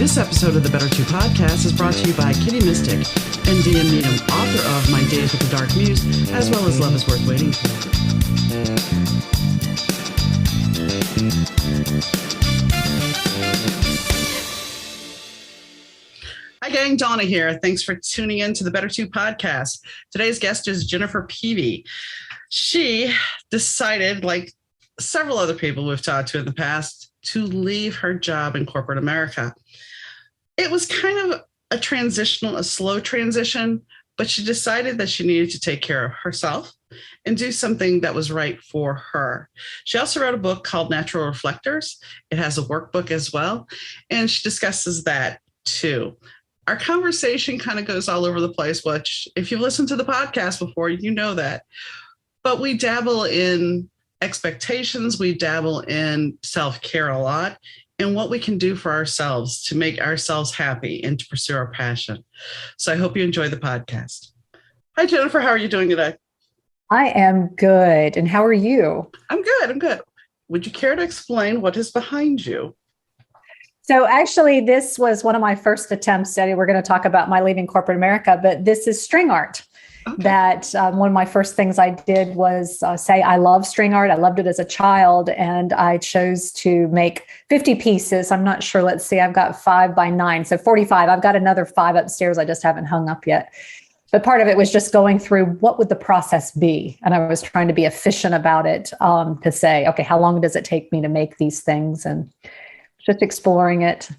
This episode of the Better 2 podcast is brought to you by Kitty Mystic and DM Needham, author of My Days with the Dark Muse, as well as Love is Worth Waiting For. Hi gang, Donna here. Thanks for tuning in to the Better 2 podcast. Today's guest is Jennifer Peavey. She decided, like several other people we've talked to in the past, to leave her job in corporate America. It was kind of a slow transition, but she decided that she needed to take care of herself and do something that was right for her. She also wrote a book called Natural Reflectors. It has a workbook as well, and she discusses that too. Our conversation kind of goes all over the place, which if you've listened to the podcast before, you know that. But we dabble in expectations, we dabble in self-care a lot, and what we can do for ourselves to make ourselves happy and to pursue our passion. So I hope you enjoy the podcast. Hi, Jennifer. How are you doing today? I am good. And how are you? I'm good. Would you care to explain what is behind you? So actually, this was one of my first attempts. We're going to talk about my leaving corporate America, but this is string art. Okay. That one of my first things I did was say I love string art. I loved it as a child, and I chose to make 50 pieces. I'm not sure. Let's see. I've got 5 by 9, so 45. I've got another 5 upstairs. I just haven't hung up yet. But part of it was just going through what would the process be, and I was trying to be efficient about it to say, okay, how long does it take me to make these things, and just exploring it.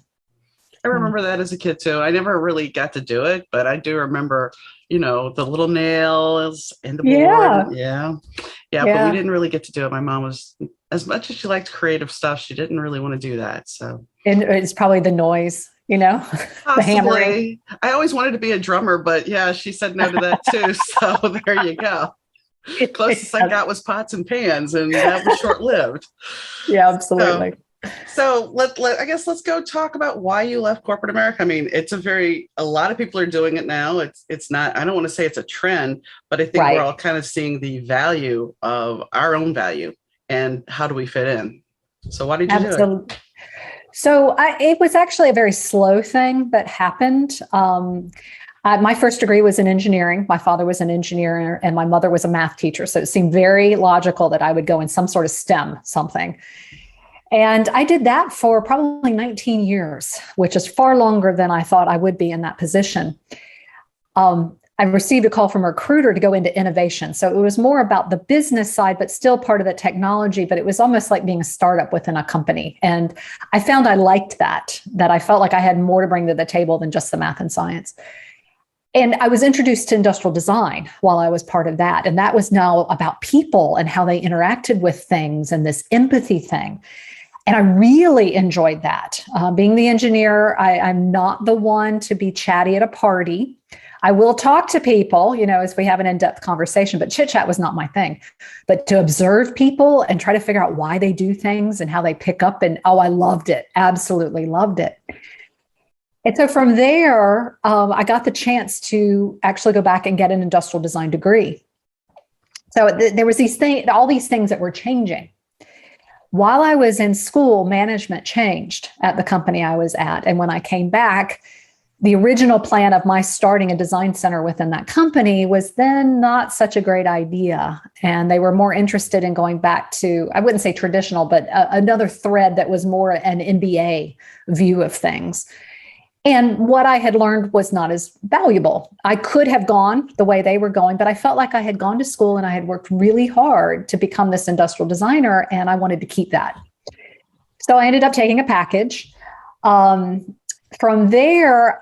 I remember that as a kid too. I never really got to do it, but I do remember, the little nails and the board. Yeah. But we didn't really get to do it. My mom was, as much as she liked creative stuff, she didn't really want to do that. So, and it's probably the noise, the hammering. I always wanted to be a drummer, but yeah, she said no to that too. So there you go. Closest I got was pots and pans, and that was short-lived. Yeah, absolutely. So let's go talk about why you left corporate America. I mean, a lot of people are doing it now. It's not, I don't want to say it's a trend, but I think We're all kind of seeing the value of our own value and how do we fit in. So why did you do it? So it was actually a very slow thing that happened. My first degree was in engineering. My father was an engineer and my mother was a math teacher. So it seemed very logical that I would go in some sort of STEM something. And I did that for probably 19 years, which is far longer than I thought I would be in that position. I received a call from a recruiter to go into innovation. So it was more about the business side, but still part of the technology, but it was almost like being a startup within a company. And I found I liked that I felt like I had more to bring to the table than just the math and science. And I was introduced to industrial design while I was part of that. And that was now about people and how they interacted with things and this empathy thing. And I really enjoyed that. Being the engineer, I'm not the one to be chatty at a party. I will talk to people, as we have an in-depth conversation, but chit chat was not my thing. But to observe people and try to figure out why they do things and how they pick up, and I loved it. Absolutely loved it. And so from there, I got the chance to actually go back and get an industrial design degree. So there was all these things that were changing. While I was in school, management changed at the company I was at. And when I came back, the original plan of my starting a design center within that company was then not such a great idea. And they were more interested in going back to, I wouldn't say traditional, but another thread that was more an MBA view of things. And what I had learned was not as valuable. I could have gone the way they were going, but I felt like I had gone to school and I had worked really hard to become this industrial designer, and I wanted to keep that. So I ended up taking a package. From there,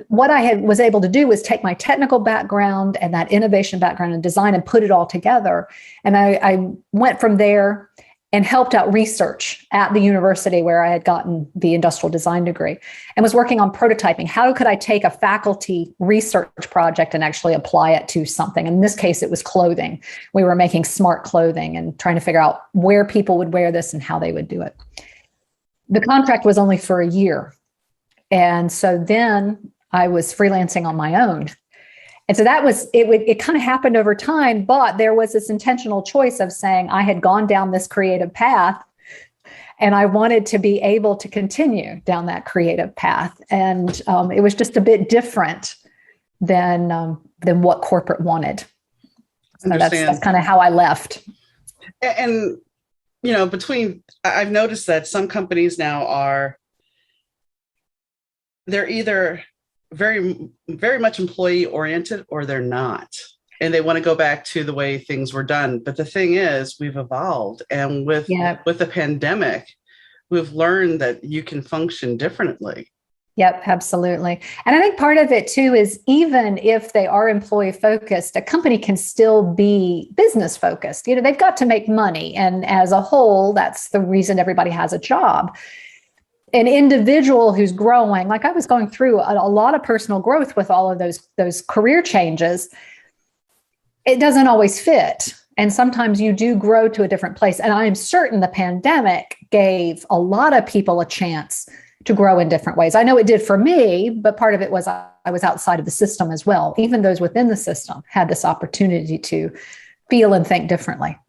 what I was able to do was take my technical background and that innovation background in design and put it all together. And I went from there and helped out research at the university where I had gotten the industrial design degree and was working on prototyping. How could I take a faculty research project and actually apply it to something? In this case, it was clothing. We were making smart clothing and trying to figure out where people would wear this and how they would do it. The contract was only for a year. And so then I was freelancing on my own. And so that was, it kind of happened over time, but there was this intentional choice of saying I had gone down this creative path And I wanted to be able to continue down that creative path. And it was just a bit different than what corporate wanted. So that's kind of how I left. And, I've noticed that some companies now they're either very, very much employee oriented or they're not. And they want to go back to the way things were done. But the thing is, we've evolved. And with the pandemic, we've learned that you can function differently. Yep, absolutely. And I think part of it too is even if they are employee focused, a company can still be business focused. They've got to make money. And as a whole, that's the reason everybody has a job. An individual who's growing, like I was going through a lot of personal growth with all of those career changes, it doesn't always fit. And sometimes you do grow to a different place. And I am certain the pandemic gave a lot of people a chance to grow in different ways. I know it did for me, but part of it was I was outside of the system as well. Even those within the system had this opportunity to feel and think differently.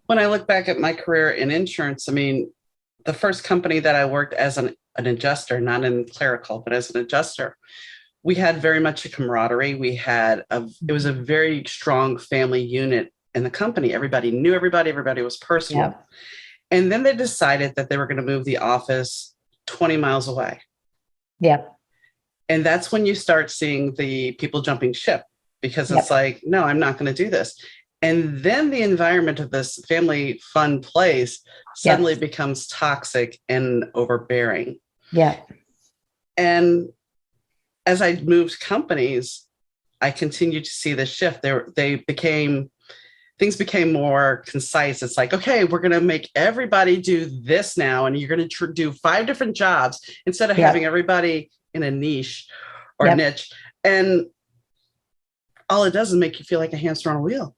When I look back at my career in insurance, the first company that I worked as an adjuster, not in clerical, but as an adjuster, we had very much a camaraderie. It was a very strong family unit in the company. Everybody knew everybody. Everybody was personal. Yep. And then they decided that they were going to move the office 20 miles away. Yep. And that's when you start seeing the people jumping ship, because it's like, no, I'm not going to do this. And then the environment of this family fun place suddenly becomes toxic and overbearing. Yeah. And as I moved companies, I continued to see the shift. Things became more concise. It's like, okay, we're going to make everybody do this now. And you're going to do 5 different jobs instead of having everybody in a niche or niche. And all it does is make you feel like a hamster on a wheel.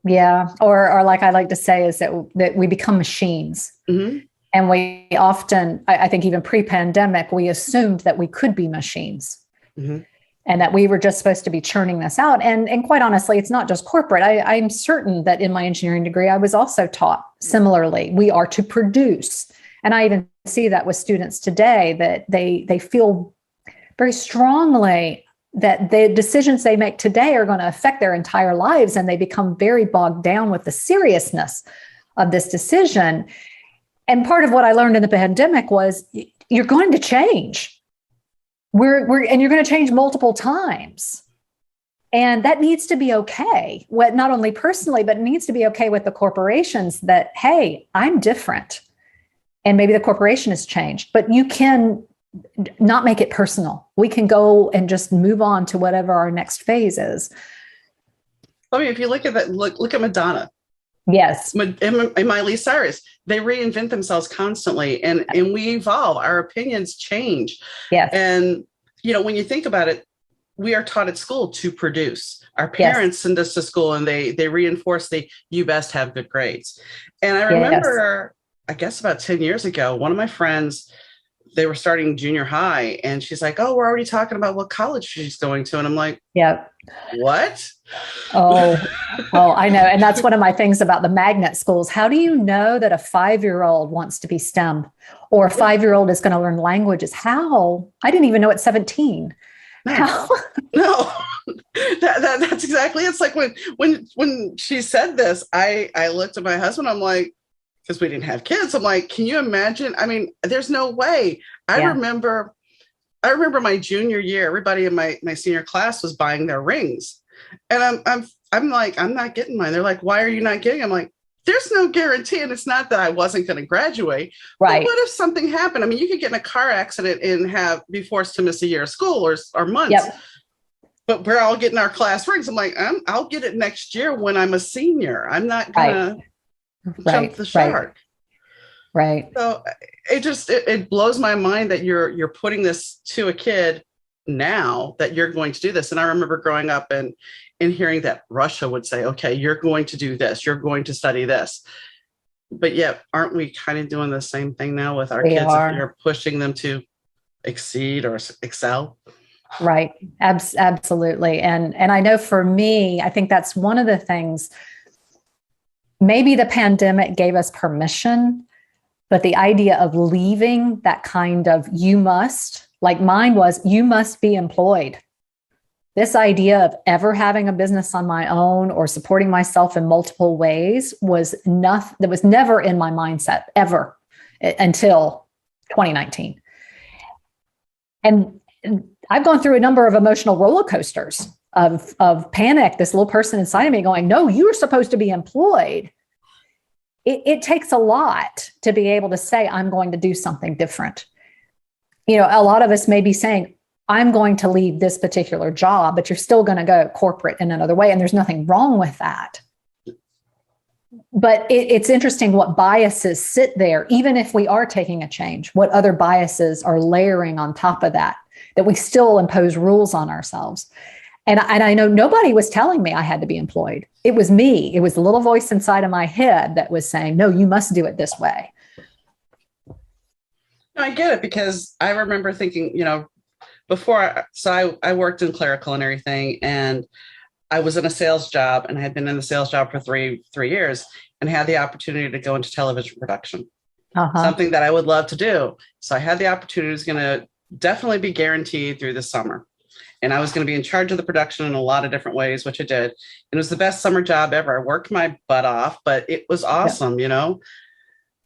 Yeah. Or like I like to say is that we become machines. Mm-hmm. And we often, I think even pre-pandemic, we assumed that we could be machines. Mm-hmm. And that we were just supposed to be churning this out. And quite honestly, it's not just corporate. I'm certain that in my engineering degree, I was also taught similarly, we are to produce. And I even see that with students today, that they feel very strongly that the decisions they make today are going to affect their entire lives. And they become very bogged down with the seriousness of this decision. And part of what I learned in the pandemic was you're going to change. And you're going to change multiple times. And that needs to be okay. Not only personally, but it needs to be okay with the corporations that, hey, I'm different. And maybe the corporation has changed, but you can not make it personal. We can go and just move on to whatever our next phase is. If you look at that, look at Madonna. Yes. And Miley Cyrus, they reinvent themselves constantly and we evolve. Our opinions change. Yes. And, when you think about it, we are taught at school to produce. Our parents send us to school and they reinforce you best have good grades. And I remember, I guess about 10 years ago, one of my friends, they were starting junior high and she's like, oh, we're already talking about what college she's going to. And I'm like, what? Oh, I know. And that's one of my things about the magnet schools. How do you know that a 5-year-old wants to be STEM or a 5-year-old is going to learn languages? How? I didn't even know at 17. No. How? No, that's exactly. It's like when she said this, I looked at my husband. I'm like, because we didn't have kids. I'm like, can you imagine? There's no way. I remember my junior year, everybody in my senior class was buying their rings. And I'm like, I'm not getting mine. They're like, why are you not getting them? I'm like, there's no guarantee. And it's not that I wasn't going to graduate. Right. But what if something happened? You could get in a car accident and be forced to miss a year of school or months. Yep. But we're all getting our class rings. I'm like, I'll get it next year when I'm a senior. I'm not going to jump the shark. Right. So it blows my mind that you're putting this to a kid now that you're going to do this. And I remember growing up and hearing that Russia would say, okay, you're going to do this, you're going to study this. But yet, aren't we kind of doing the same thing now with our kids? If you're pushing them to exceed or excel? Right. Absolutely. And I know for me, I think that's one of the things, maybe the pandemic gave us permission, But the idea of leaving that kind of you must, like mine was, you must be employed. This idea of ever having a business on my own or supporting myself in multiple ways was nothing, that was never in my mindset ever until 2019. And I've gone through a number of emotional roller coasters of panic, this little person inside of me going, no, you're supposed to be employed. It takes a lot to be able to say, I'm going to do something different. You know, a lot of us may be saying, I'm going to leave this particular job, but you're still going to go corporate in another way. And there's nothing wrong with that. But it's interesting what biases sit there, even if we are taking a change, what other biases are layering on top of that we still impose rules on ourselves. And I know nobody was telling me I had to be employed. It was me. It was the little voice inside of my head that was saying, no, you must do it this way. I get it, because I remember thinking, you know, before, I worked in clerical and everything, and I was in a sales job, and I had been in the sales job for three years, and had the opportunity to go into television production, something that I would love to do. So I had the opportunity. It was going to definitely be guaranteed through the summer. And I was going to be in charge of the production in a lot of different ways, which I did. And it was the best summer job ever. I worked my butt off, but it was awesome, you know.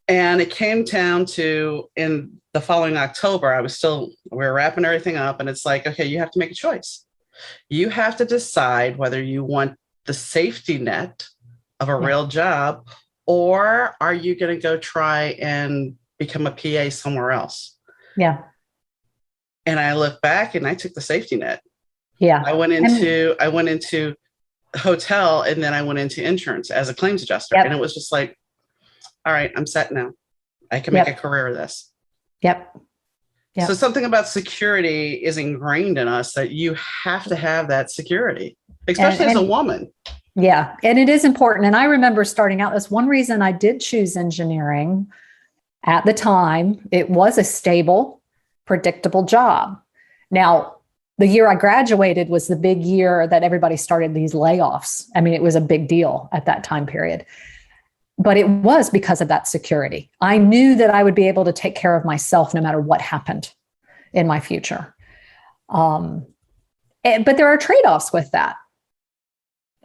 And it came down to, in the following October, we were wrapping everything up, and it's like, okay, you have to make a choice. You have to decide whether you want the safety net of a real job, or are you going to go try and become a PA somewhere else? Yeah. And I look back, and I took the safety net. Yeah. I went into hotel, and then I went into insurance as a claims adjuster. And it was just like, all right, I'm set now. I can make a career of this. Yep. So something about security is ingrained in us, that you have to have that security, especially as a woman. Yeah. And it is important. And I remember starting out, that's one reason I did choose engineering at the time. It was a stable, predictable job. Now, the year I graduated was the big year that everybody started these layoffs. I mean, it was a big deal at that time period. But it was because of that security. I knew that I would be able to take care of myself no matter what happened in my future. But there are trade-offs with that.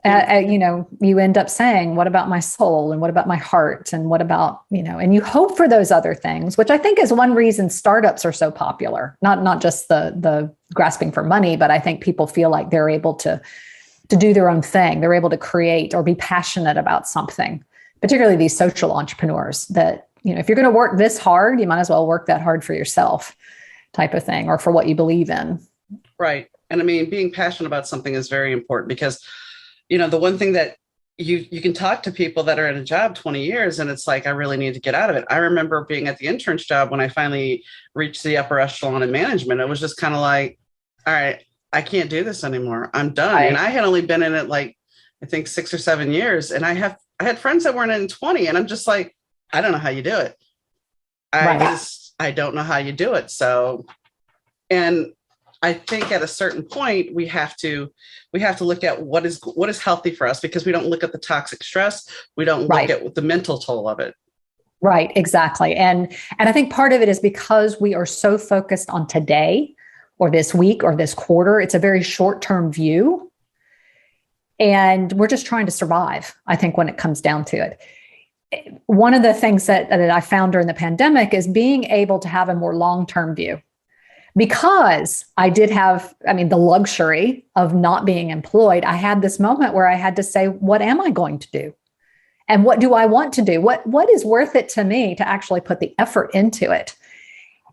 You know, you end up saying, what about my soul? And what about my heart? And what about, you know, and you hope for those other things, which I think is one reason startups are so popular. Not just the grasping for money, but I think people feel like they're able to do their own thing. They're able to create or be passionate about something. Particularly these social entrepreneurs that, you know, if you're going to work this hard, you might as well work that hard for yourself, type of thing, or for what you believe in. Right. And I mean, being passionate about something is very important, because, you know, the one thing that you can talk to people that are in a job 20 years and it's like, I really need to get out of it. I remember being at the intern's job when I finally reached the upper echelon in management. It was just kind of like, all right, I can't do this anymore. I'm done. Right. And I had only been in it like, I think 6 or 7 years. And I had friends that weren't in 20, and I'm just like, I don't know how you do it. I don't know how you do it. So, and I think at a certain point we have to look at what is healthy for us, because we don't look at the toxic stress. We don't look at the mental toll of it. Right. Exactly. And I think part of it is because we are so focused on today or this week or this quarter. It's a very short-term view. And we're just trying to survive, I think, when it comes down to it. One of the things that I found during the pandemic is being able to have a more long-term view, because I did have, the luxury of not being employed. I had this moment where I had to say, what am I going to do? And what do I want to do? What is worth it to me to actually put the effort into it?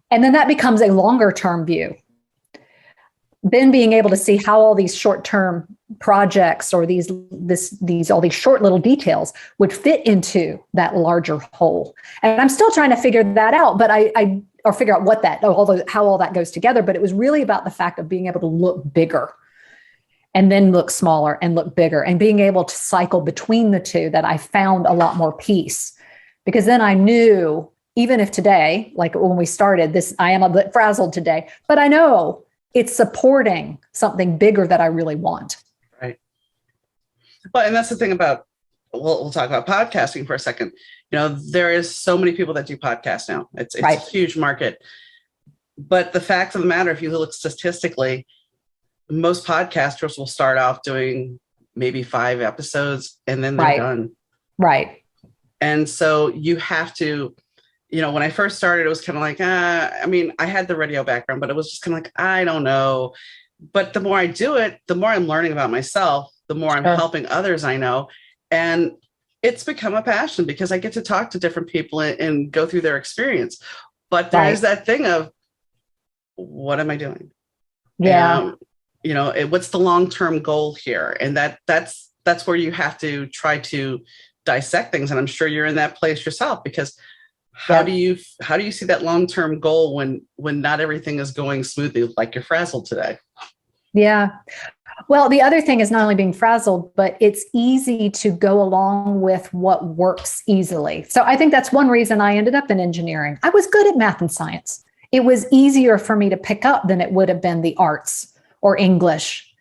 And then that becomes a longer-term view. Then being able to see how all these short-term projects or all these short little details would fit into that larger whole. And I'm still trying to figure that out, but or figure out how all that goes together. But it was really about the fact of being able to look bigger and then look smaller and look bigger, and being able to cycle between the two, that I found a lot more peace. Because then I knew, even if today, like when we started this, I am a bit frazzled today, but I know it's supporting something bigger that I really want. Right. Well, and that's the thing about, we'll talk about podcasting for a second. there is so many people that do podcasts now. It's a huge market. But the fact of the matter, if you look statistically, most podcasters will start off doing maybe 5 episodes and then they're done. Right. And so you have to, when I first started, it was kind of like, I had the radio background, but it was just kind of like, I don't know. But the more I do it, the more I'm learning about myself, the more I'm helping others I know. And it's become a passion because I get to talk to different people and go through their experience. But there is that thing of, what am I doing? Yeah. What's the long-term goal here? And that's where you have to try to dissect things. And I'm sure you're in that place yourself, because how do you see that long-term goal when not everything is going smoothly, like you're frazzled today? Yeah. Well, the other thing is not only being frazzled, but it's easy to go along with what works easily. So I think that's one reason I ended up in engineering. I was good at math and science. It was easier for me to pick up than it would have been the arts or English.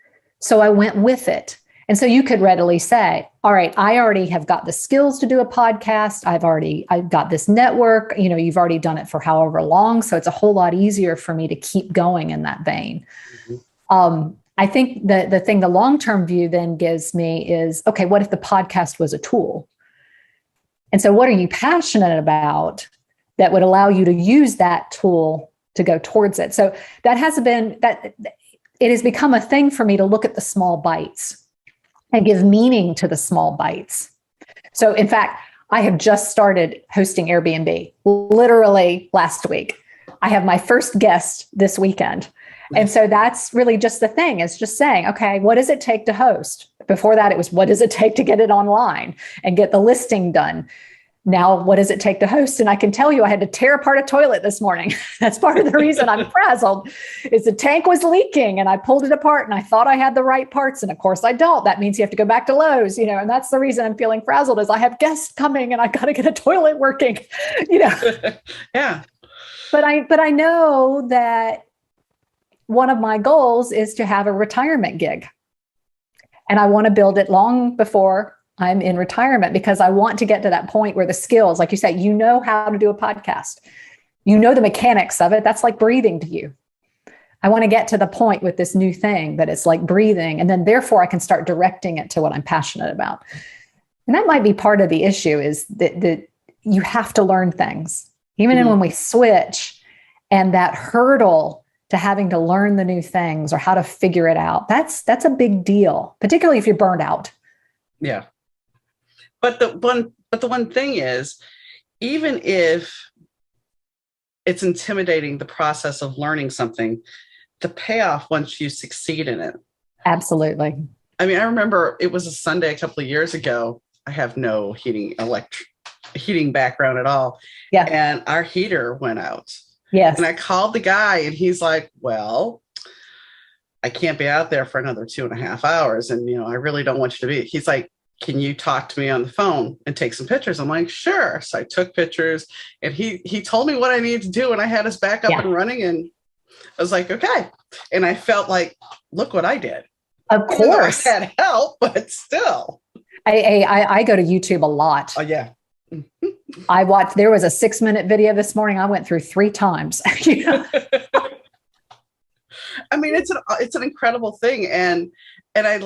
So I went with it. And so you could readily say, all right, I already have got the skills to do a podcast. I've got this network, you've already done it for however long. So it's a whole lot easier for me to keep going in that vein. Mm-hmm. I think the thing the long-term view then gives me is, okay, what if the podcast was a tool? And so what are you passionate about that would allow you to use that tool to go towards it? So it has become a thing for me to look at the small bites and give meaning to the small bites. So in fact, I have just started hosting Airbnb, literally last week. I have my first guest this weekend. And so that's really just the thing. It's just saying, okay, what does it take to host? Before that, it was, what does it take to get it online and get the listing done? Now, what does it take to host? And I can tell you, I had to tear apart a toilet this morning. That's part of the reason I'm frazzled, is the tank was leaking and I pulled it apart and I thought I had the right parts. And of course I don't. That means you have to go back to Lowe's, and that's the reason I'm feeling frazzled, is I have guests coming and I got to get a toilet working, Yeah. But I know that one of my goals is to have a retirement gig. And I want to build it long before I'm in retirement, because I want to get to that point where the skills, like you say, how to do a podcast, the mechanics of it. That's like breathing to you. I want to get to the point with this new thing that it's like breathing. And then therefore I can start directing it to what I'm passionate about. And that might be part of the issue, is that you have to learn things, even when we switch, and that hurdle to having to learn the new things or how to figure it out. That's a big deal, particularly if you're burned out. Yeah. But the one thing is, even if it's intimidating, the process of learning something, the payoff once you succeed in it. Absolutely. I mean, I remember it was a Sunday a couple of years ago. I have no heating background at all. Yeah. And our heater went out. Yes. And I called the guy and he's like, well, I can't be out there for another 2.5 hours. And, I really don't want you to be. He's like, can you talk to me on the phone and take some pictures? I'm like, sure. So I took pictures and he told me what I needed to do, and I had us back up and running, and I was like, okay. And I felt like, look what I did. Of course. I had help, but still. I go to YouTube a lot. Oh, yeah. There was a 6-minute video this morning I went through 3 times. I mean, it's an incredible thing. And I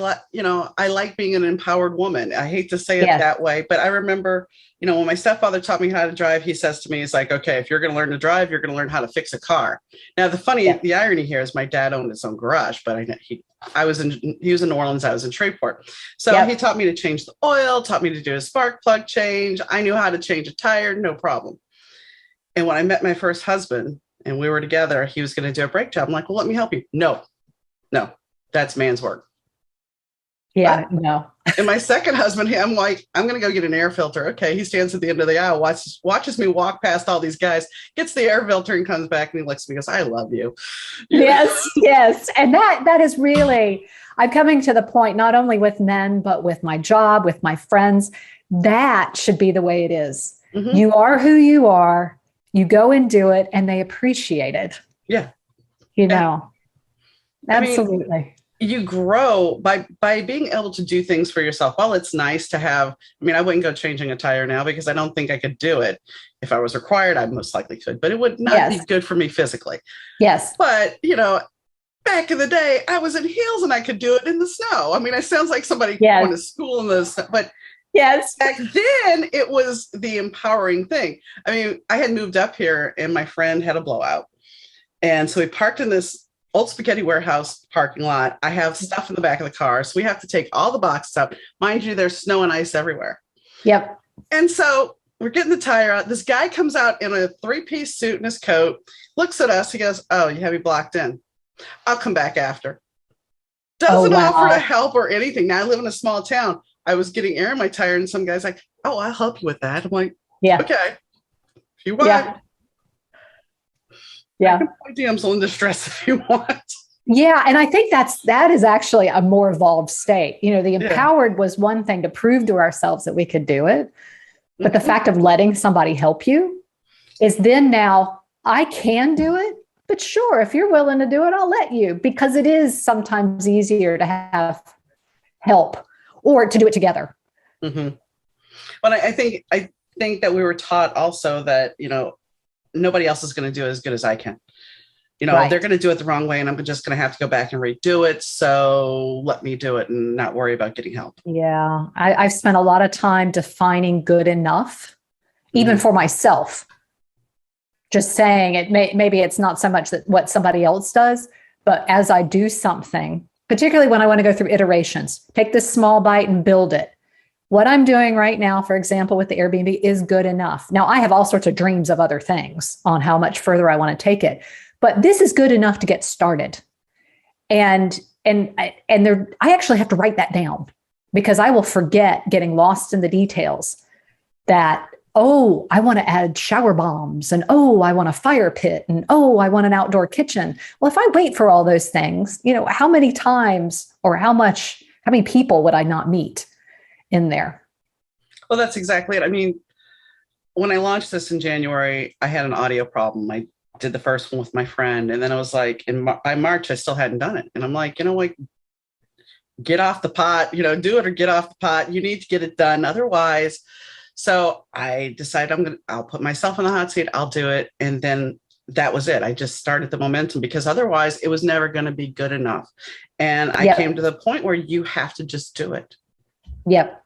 like being an empowered woman. I hate to say it that way, but I remember, when my stepfather taught me how to drive, he says to me, he's like, okay, if you're going to learn to drive, you're going to learn how to fix a car. Now, the irony here is my dad owned his own garage, but he was in New Orleans. I was in Shreveport. So he taught me to change the oil, taught me to do a spark plug change. I knew how to change a tire, no problem. And when I met my first husband and we were together, he was going to do a brake job. I'm like, well, let me help you. No, that's man's work. Yeah, no. And my second husband, I'm like, I'm going to go get an air filter. Okay. He stands at the end of the aisle, watches me walk past all these guys, gets the air filter and comes back and he looks at me and goes, I love you. Yes. And that is really, I'm coming to the point, not only with men, but with my job, with my friends, that should be the way it is. Mm-hmm. You are who you are. You go and do it, and they appreciate it. Yeah. Absolutely. you grow by being able to do things for yourself. While it's nice to have, I mean, I wouldn't go changing a tire now because I don't think I could do it. If I was required, I most likely could, but it would not be good for me physically. Yes. But, back in the day, I was in heels and I could do it in the snow. I mean, it sounds like somebody going to school in the snow, but yes, back then it was the empowering thing. I mean, I had moved up here and my friend had a blowout. And so we parked in this old spaghetti warehouse parking lot. I have stuff in the back of the car. So we have to take all the boxes out. Mind you, there's snow and ice everywhere. Yep. And so we're getting the tire out. This guy comes out in a 3-piece suit and his coat, looks at us. He goes, "Oh, you have me blocked in. I'll come back after." Doesn't offer to help or anything. Now I live in a small town. I was getting air in my tire and some guy's like, "Oh, I'll help you with that." I'm like, "Yeah, okay. If you want." Yeah. I can put damsel in distress if you want. Yeah. And I think that is actually a more evolved state. The empowered was one thing to prove to ourselves that we could do it. But the fact of letting somebody help you is then now I can do it. But sure, if you're willing to do it, I'll let you, because it is sometimes easier to have help or to do it together. Mm-hmm. But I think that we were taught also that, nobody else is going to do it as good as I can. They're going to do it the wrong way and I'm just going to have to go back and redo it. So let me do it and not worry about getting help. Yeah. I've spent a lot of time defining good enough, even for myself. Just saying it, maybe it's not so much that what somebody else does, but as I do something, particularly when I want to go through iterations, take this small bite and build it. What I'm doing right now, for example, with the Airbnb is good enough. Now I have all sorts of dreams of other things on how much further I want to take it, but this is good enough to get started. And I actually have to write that down because I will forget, getting lost in the details, that, oh, I want to add shower bombs, and oh, I want a fire pit, and oh, I want an outdoor kitchen. Well, if I wait for all those things, how many times or how many people would I not meet in there? Well, that's exactly it. I mean, when I launched this in January, I had an audio problem. I did the first one with my friend, and then I was like, by March, I still hadn't done it. And I'm like, get off the pot, do it or get off the pot. You need to get it done. Otherwise. So I decided I'll put myself in the hot seat. I'll do it. And then that was it. I just started the momentum because otherwise it was never going to be good enough. And I came to the point where you have to just do it. Yep.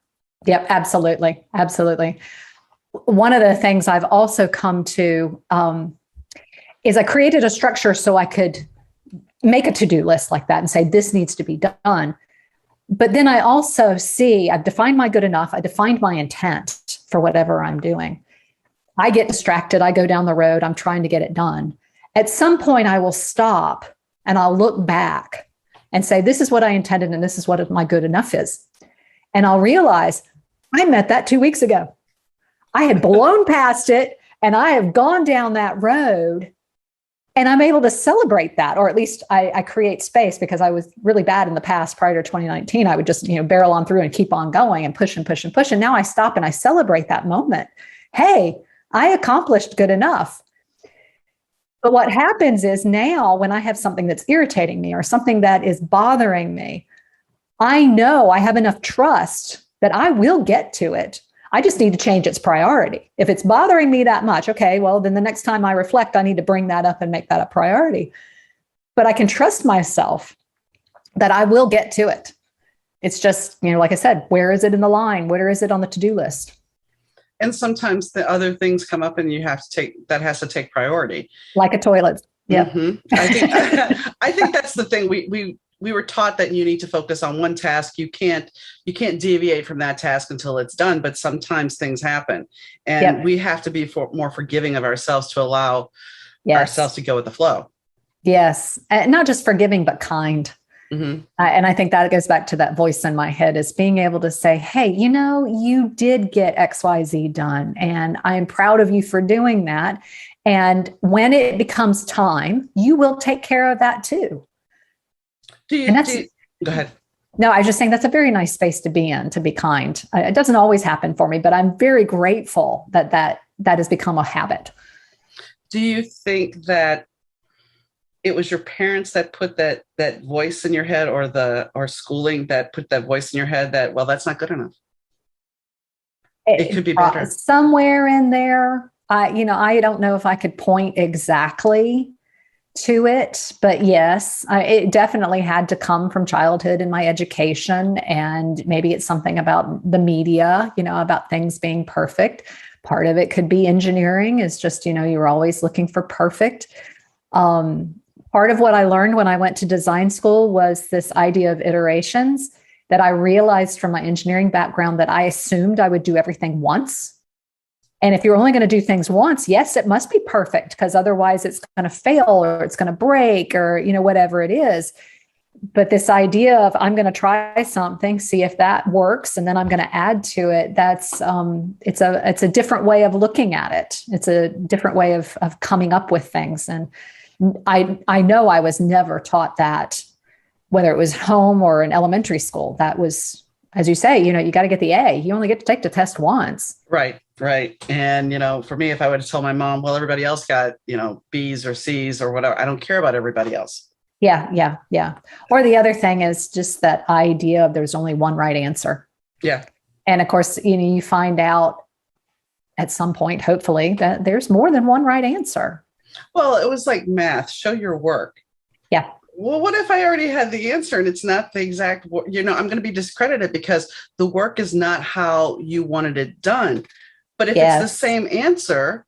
Absolutely. Absolutely. One of the things I've also come to is I created a structure so I could make a to-do list like that and say, this needs to be done. But then I also I've defined my good enough. I defined my intent for whatever I'm doing. I get distracted. I go down the road. I'm trying to get it done. At some point, I will stop and I'll look back and say, this is what I intended and this is what my good enough is. And I'll realize I met that 2 weeks ago. I had blown past it and I have gone down that road. And I'm able to celebrate that, or at least I create space, because I was really bad in the past. Prior to 2019, I would just, barrel on through and keep on going and push and push and push. And now I stop and I celebrate that moment. Hey, I accomplished good enough. But what happens is now when I have something that's irritating me or something that is bothering me, I know I have enough trust that I will get to it. I just need to change its priority. If it's bothering me that much, okay, well, then the next time I reflect, I need to bring that up and make that a priority. But I can trust myself that I will get to it. It's just, like I said, where is it in the line? Where is it on the to-do list? And sometimes the other things come up and that has to take priority. Like a toilet. Yeah. Mm-hmm. I think that's the thing. We were taught that you need to focus on one task. You can't deviate from that task until it's done, but sometimes things happen and we have to be more forgiving of ourselves to allow ourselves to go with the flow. Yes. Not just forgiving, but kind. Mm-hmm. And I think that goes back to that voice in my head, is being able to say, hey, you did get XYZ done and I'm proud of you for doing that. And when it becomes time, you will take care of that too. Go ahead. No, I was just saying that's a very nice space to be in, to be kind. It doesn't always happen for me, but I'm very grateful that has become a habit. Do you think that it was your parents that put that voice in your head, or schooling that put that voice in your head that, well, that's not good enough. It could be better. Somewhere in there. I don't know if I could point exactly to it, but yes, it definitely had to come from childhood and my education. And maybe it's something about the media, about things being perfect. Part of it could be engineering, is just, you were always looking for perfect. Part of what I learned when I went to design school was this idea of iterations, that I realized from my engineering background that I assumed I would do everything once. And if you're only going to do things once, yes, it must be perfect, because otherwise it's going to fail or it's going to break, or, whatever it is. But this idea of, I'm going to try something, see if that works, and then I'm going to add to it. That's it's a different way of looking at it. It's a different way of coming up with things. And I know I was never taught that, whether it was home or in elementary school. That was, as you say, you got to get the A. You only get to take the test once. Right. And, for me, if I would have told my mom, well, everybody else got, B's or C's or whatever, I don't care about everybody else. Yeah. Or the other thing is just that idea of there's only one right answer. Yeah. And of course, you find out at some point, hopefully, that there's more than one right answer. Well, it was like math, show your work. Yeah. Well, what if I already had the answer and it's not the exact, I'm going to be discredited because the work is not how you wanted it done. But if it's the same answer.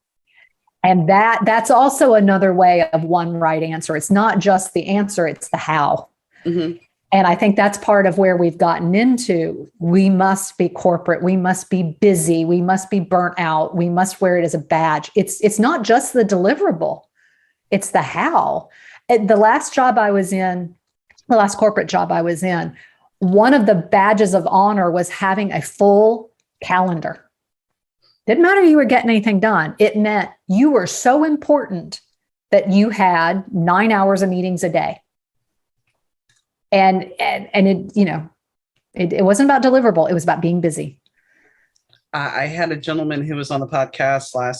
And that's also another way of one right answer. It's not just the answer, it's the how. Mm-hmm. And I think that's part of where we've gotten into. We must be corporate. We must be busy. We must be burnt out. We must wear it as a badge. It's not just the deliverable. It's the how. The last corporate job I was in, one of the badges of honor was having a full calendar. Didn't matter you were getting anything done. It meant you were so important that you had 9 hours of meetings a day. And it wasn't about deliverable. It was about being busy. I had a gentleman who was on the podcast I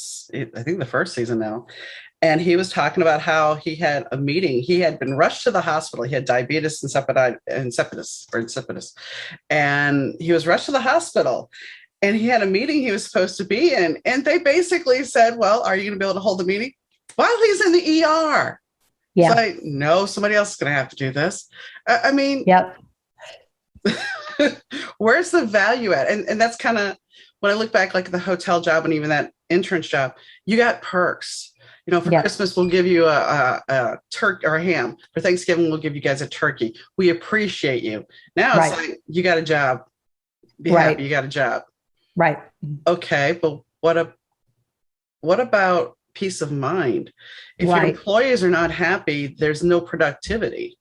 think the first season now. And he was talking about how he had a meeting. He had been rushed to the hospital. He had diabetes insipidus. And he was rushed to the hospital. And he had a meeting he was supposed to be in. And they basically said, well, are you going to be able to hold the meeting while he's in the ER? Yeah. It's like, no, somebody else is going to have to do this. I mean, yep. Where's the value at? And that's kind of, when I look back, like the hotel job and even that entrance job, you got perks. For Christmas, we'll give you a turkey or a ham. For Thanksgiving, we'll give you guys a turkey. We appreciate you. Now it's like, you got a job. Be happy you got a job. Right. Okay, but what about peace of mind? If your employees are not happy, there's no productivity.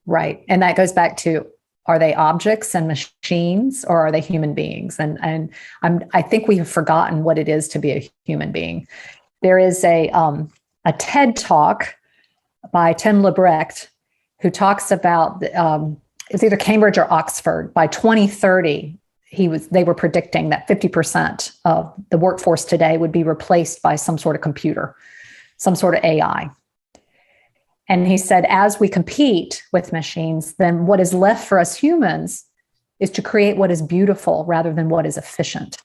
Right. And that goes back to, are they objects and machines, or are they human beings? And I think we have forgotten what it is to be a human being. There is a TED talk by Tim Lebrecht, who talks about it's either Cambridge or Oxford. By 2030, they were predicting that 50% of the workforce today would be replaced by some sort of computer, some sort of AI. And he said, as we compete with machines, then what is left for us humans is to create what is beautiful rather than what is efficient.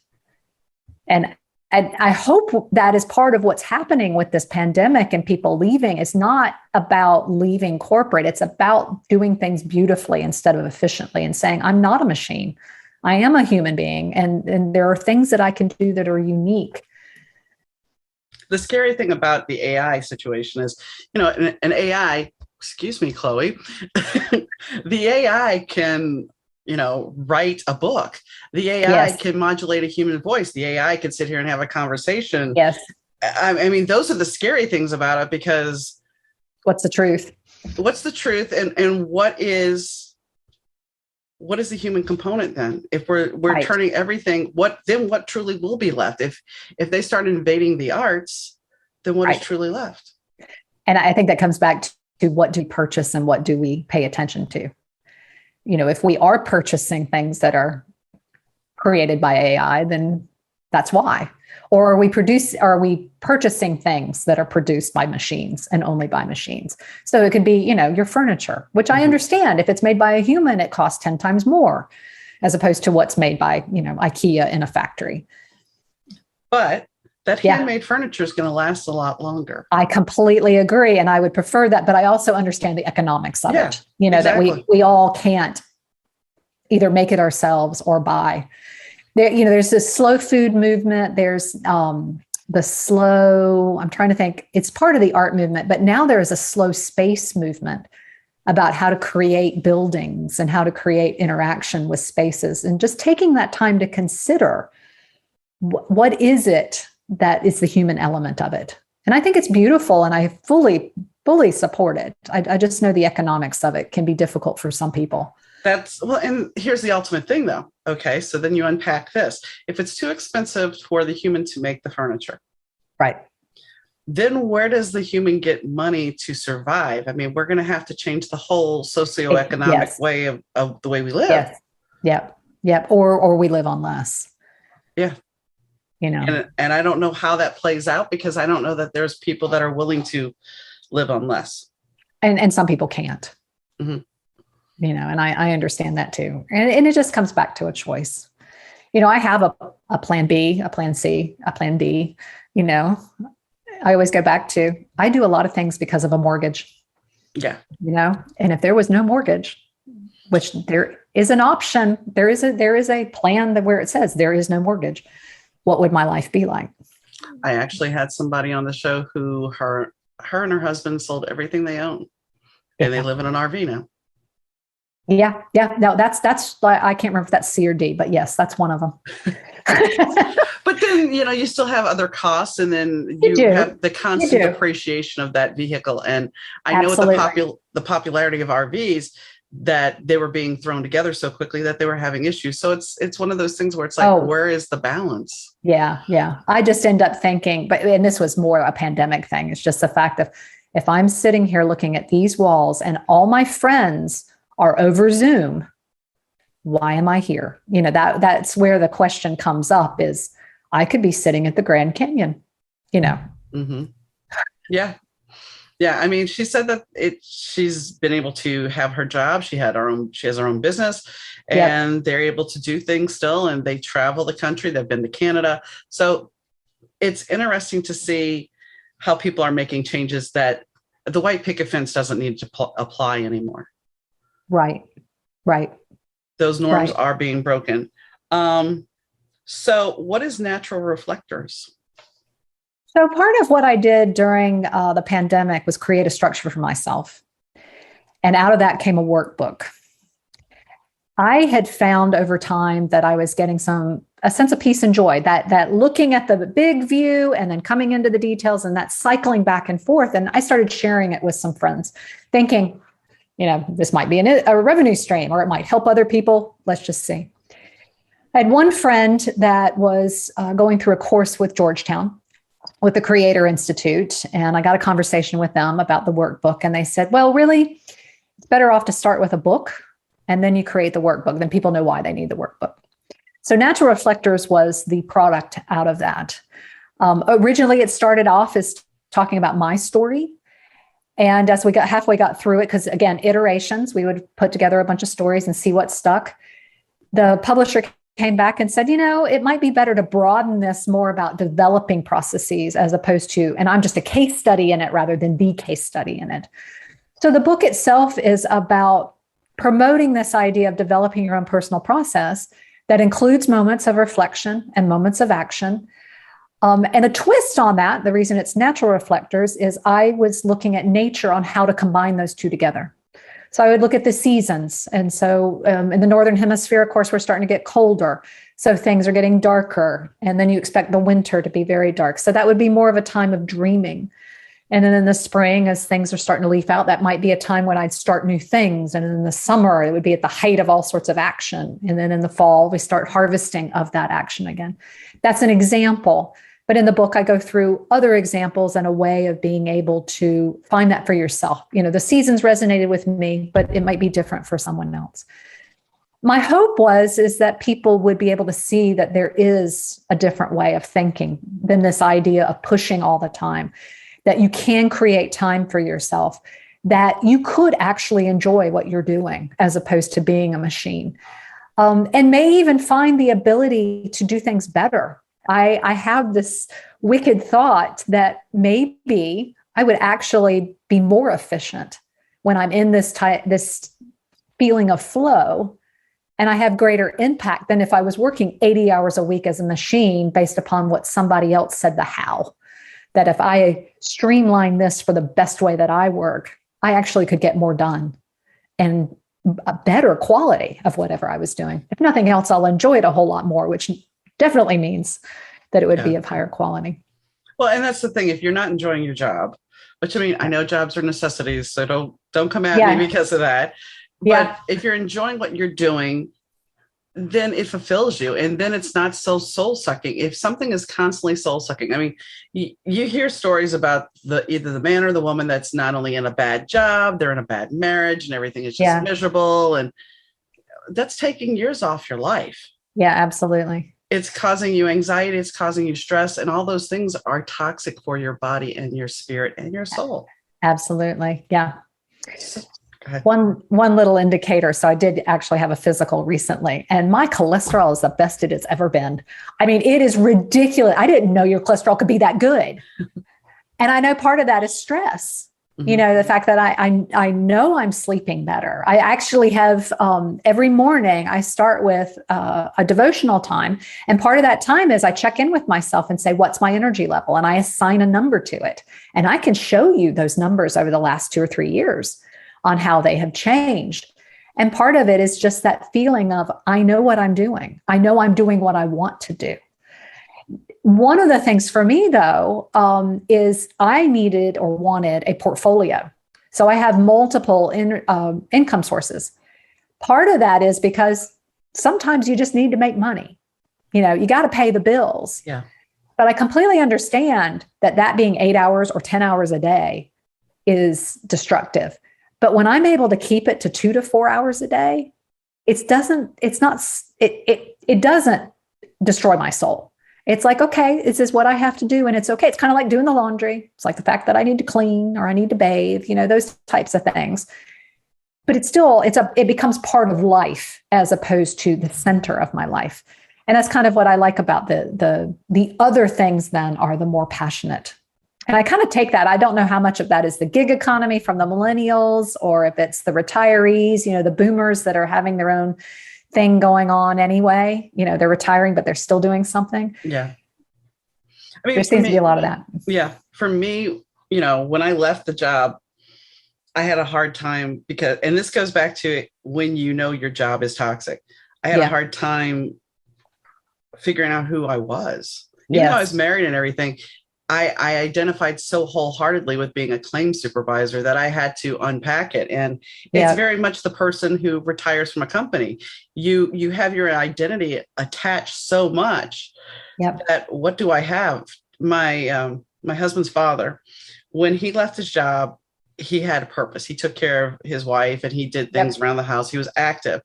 And I hope that is part of what's happening with this pandemic and people leaving. It's not about leaving corporate. It's about doing things beautifully instead of efficiently, and saying, I'm not a machine. I am a human being. And there are things that I can do that are unique. The scary thing about the AI situation is, an AI, excuse me, Chloe, the AI can, write a book. The AI can modulate a human voice. The AI can sit here and have a conversation. Yes. I mean, those are the scary things about it, because what's the truth? What's the truth? And what is the human component then? If we're turning everything, what truly will be left? If they start invading the arts, then what is truly left? And I think that comes back to what do we purchase and what do we pay attention to? If we are purchasing things that are created by AI, then that's why. Or are we purchasing things that are produced by machines and only by machines? So it could be, your furniture, which I understand. If it's made by a human, it costs 10 times more as opposed to what's made by, IKEA in a factory. But that handmade furniture is going to last a lot longer. I completely agree. And I would prefer that, but I also understand the economics of it, exactly. that we all can't either make it ourselves or buy. There's this slow food movement. There's I'm trying to think, it's part of the art movement, but now there is a slow space movement about how to create buildings and how to create interaction with spaces, and just taking that time to consider what is it that is the human element of it. And I think it's beautiful, and I fully support it. I just know the economics of it can be difficult for some people. And here's the ultimate thing though. Okay. So then you unpack this. If it's too expensive for the human to make the furniture, right, then where does the human get money to survive? I mean, we're going to have to change the whole socioeconomic way of the way we live. Yes. Yep. Or we live on less. Yeah. And I don't know how that plays out, because I don't know that there's people that are willing to live on less. And some people can't. Mm-hmm. And I understand that too. And it just comes back to a choice. I have a plan B, a plan C, a plan D. I always go back to, I do a lot of things because of a mortgage. Yeah. And if there was no mortgage, which there is an option, there is a plan where it says there is no mortgage, what would my life be like? I actually had somebody on the show who her and her husband sold everything they own, and they live in an RV now. Yeah. No, that's I can't remember if that's C or D, but yes, that's one of them. But then, you still have other costs, and then you have the constant appreciation of that vehicle. And I know with the popularity of RVs, that they were being thrown together so quickly that they were having issues. So it's one of those things where it's like, where is the balance? Yeah. I just end up thinking, and this was more a pandemic thing. It's just the fact of, if I'm sitting here looking at these walls and all my friends are over Zoom, why am I here? That's where the question comes up, is I could be sitting at the Grand Canyon, Mm-hmm. Yeah. Yeah. I mean, she said that she's been able to have her job. She has her own business, and they're able to do things still. And they travel the country. They've been to Canada. So it's interesting to see how people are making changes that the white picket fence doesn't need to apply anymore. Right. Those norms are being broken. So what is Natural Reflectors? So part of what I did during the pandemic was create a structure for myself. And out of that came a workbook. I had found over time that I was getting a sense of peace and joy, that looking at the big view and then coming into the details, and that cycling back and forth. And I started sharing it with some friends, thinking, this might be a revenue stream, or it might help other people. Let's just see. I had one friend that was going through a course with Georgetown, with the Creator Institute. And I got a conversation with them about the workbook. And they said, well, really, it's better off to start with a book, and then you create the workbook. Then people know why they need the workbook. So Natural Reflectors was the product out of that. Originally, it started off as talking about my story. And as we got through it, because again, iterations, we would put together a bunch of stories and see what stuck. The publisher came back and said, it might be better to broaden this more about developing processes, as opposed to, and I'm just a case study in it rather than the case study in it. So the book itself is about promoting this idea of developing your own personal process that includes moments of reflection and moments of action. And a twist on that, the reason it's Natural Reflectors, is I was looking at nature on how to combine those two together. So I would look at the seasons. And so in the Northern Hemisphere, of course, we're starting to get colder. So things are getting darker. And then you expect the winter to be very dark. So that would be more of a time of dreaming. And then in the spring, as things are starting to leaf out, that might be a time when I'd start new things. And in the summer, it would be at the height of all sorts of action. And then in the fall, we start harvesting of that action again. That's an example. But in the book, I go through other examples and a way of being able to find that for yourself. The seasons resonated with me, but it might be different for someone else. my hope is that people would be able to see that there is a different way of thinking than this idea of pushing all the time, that you can create time for yourself, that you could actually enjoy what you're doing as opposed to being a machine, and may even find the ability to do things better. I have this wicked thought that maybe I would actually be more efficient when I'm in this feeling of flow, and I have greater impact than if I was working 80 hours a week as a machine based upon what somebody else said the how. That if I streamline this for the best way that I work, I actually could get more done and a better quality of whatever I was doing. If nothing else, I'll enjoy it a whole lot more, which definitely means that it would be of higher quality. Well, and that's the thing. If you're not enjoying your job, which I mean, I know jobs are necessities, so don't come at me because of that. But if you're enjoying what you're doing, then it fulfills you. And then it's not so soul sucking. If something is constantly soul sucking, I mean, you hear stories about either the man or the woman that's not only in a bad job, they're in a bad marriage and everything is just miserable. And that's taking years off your life. Yeah, absolutely. It's causing you anxiety. It's causing you stress. And all those things are toxic for your body and your spirit and your soul. Absolutely. Yeah. One little indicator. So I did actually have a physical recently, and my cholesterol is the best it has ever been. I mean, it is ridiculous. I didn't know your cholesterol could be that good. And I know part of that is stress. Mm-hmm. You know, the fact that I know I'm sleeping better. I actually have every morning I start with a devotional time. And part of that time is I check in with myself and say, what's my energy level? And I assign a number to it. And I can show you those numbers over the last 2 or 3 years on how they have changed. And part of it is just that feeling of, I know what I'm doing. I know I'm doing what I want to do. One of the things for me, though, is I needed or wanted a portfolio. So I have multiple income sources. Part of that is because sometimes you just need to make money. You know, you got to pay the bills. Yeah. But I completely understand that being 8 hours or 10 hours a day is destructive. But when I'm able to keep it to 2 to 4 hours a day, it doesn't destroy my soul. It's like, okay, this is what I have to do. And it's okay. It's kind of like doing the laundry. It's like the fact that I need to clean or I need to bathe, you know, those types of things. But it becomes part of life as opposed to the center of my life. And that's kind of what I like about the other things then are the more passionate. And I kind of take that. I don't know how much of that is the gig economy from the millennials, or if it's the retirees, you know, the boomers that are having their own thing going on anyway. You know, they're retiring, but they're still doing something. Yeah. I mean, there seems to be a lot of that. Yeah. For me, you know, when I left the job, I had a hard time and this goes back to when you know your job is toxic. I had a hard time figuring out who I was. Even though I was married and everything, I identified so wholeheartedly with being a claims supervisor that I had to unpack it. And it's very much the person who retires from a company. You have your identity attached so much that what do I have? My husband's father, when he left his job, he had a purpose. He took care of his wife and he did things around the house. He was active.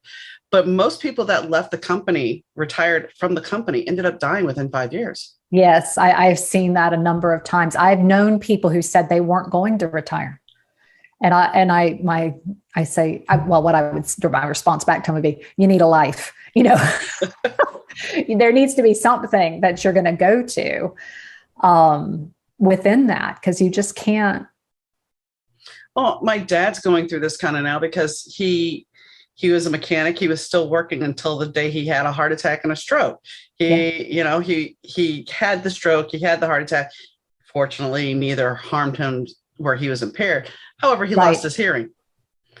But most people that left the company, retired from the company, ended up dying within 5 years. Yes, I've seen that a number of times. I've known people who said they weren't going to retire. And my response back to them would be, you need a life, you know, there needs to be something that you're going to go to within that, because you just can't. Well, my dad's going through this kind of now because he was a mechanic. He was still working until the day he had a heart attack and a stroke. He had the stroke, he had the heart attack. Fortunately, neither harmed him where he was impaired. However, he lost his hearing.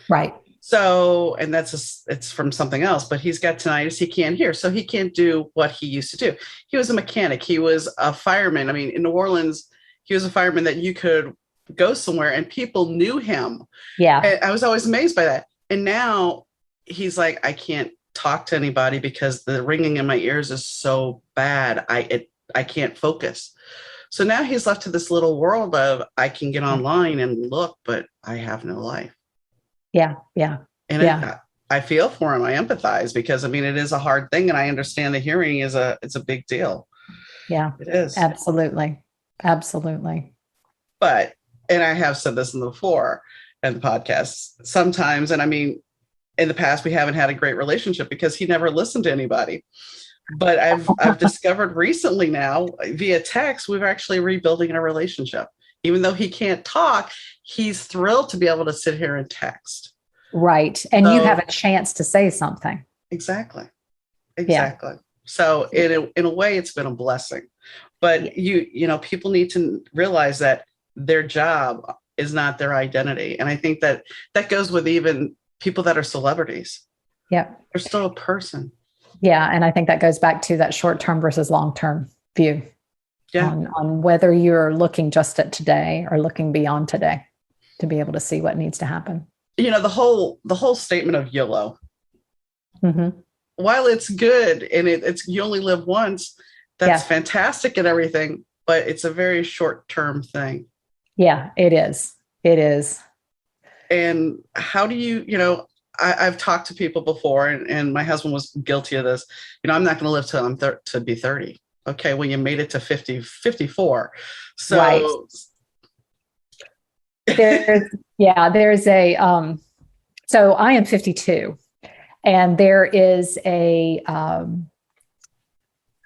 Right. So, and it's from something else, but he's got tinnitus. He can't hear. So he can't do what he used to do. He was a mechanic. He was a fireman. I mean, in New Orleans, he was a fireman that you could go somewhere and people knew him. Yeah. And I was always amazed by that. And now he's like, I can't talk to anybody because the ringing in my ears is so bad. I can't focus. So now he's left to this little world of, I can get online and look, but I have no life. Yeah. Yeah. And I feel for him. I empathize because I mean, it is a hard thing. And I understand the hearing it's a big deal. Yeah, it is. Absolutely. Absolutely. But, and I have said this in the before in the podcast sometimes, and I mean, in the past, we haven't had a great relationship because he never listened to anybody. But I've discovered recently now via text, we're actually rebuilding a relationship. Even though he can't talk, he's thrilled to be able to sit here and text. Right. And you have a chance to say something. Exactly. Yeah. So in a way, it's been a blessing. But you know, people need to realize that their job is not their identity. And I think that goes with even people that are celebrities. Yeah. They're still a person. Yeah. And I think that goes back to that short-term versus long-term view. Yeah. On whether you're looking just at today or looking beyond today to be able to see what needs to happen. You know, the whole statement of YOLO, mm-hmm. while it's good and it's you only live once, that's fantastic and everything, but it's a very short-term thing. Yeah, it is. It is. And how do you know, I've talked to people before, and my husband was guilty of this. You know, I'm not going to live till I'm to be 30. Okay, well, you made it to 50, 54. So right. There's a, so I am 52, and there is a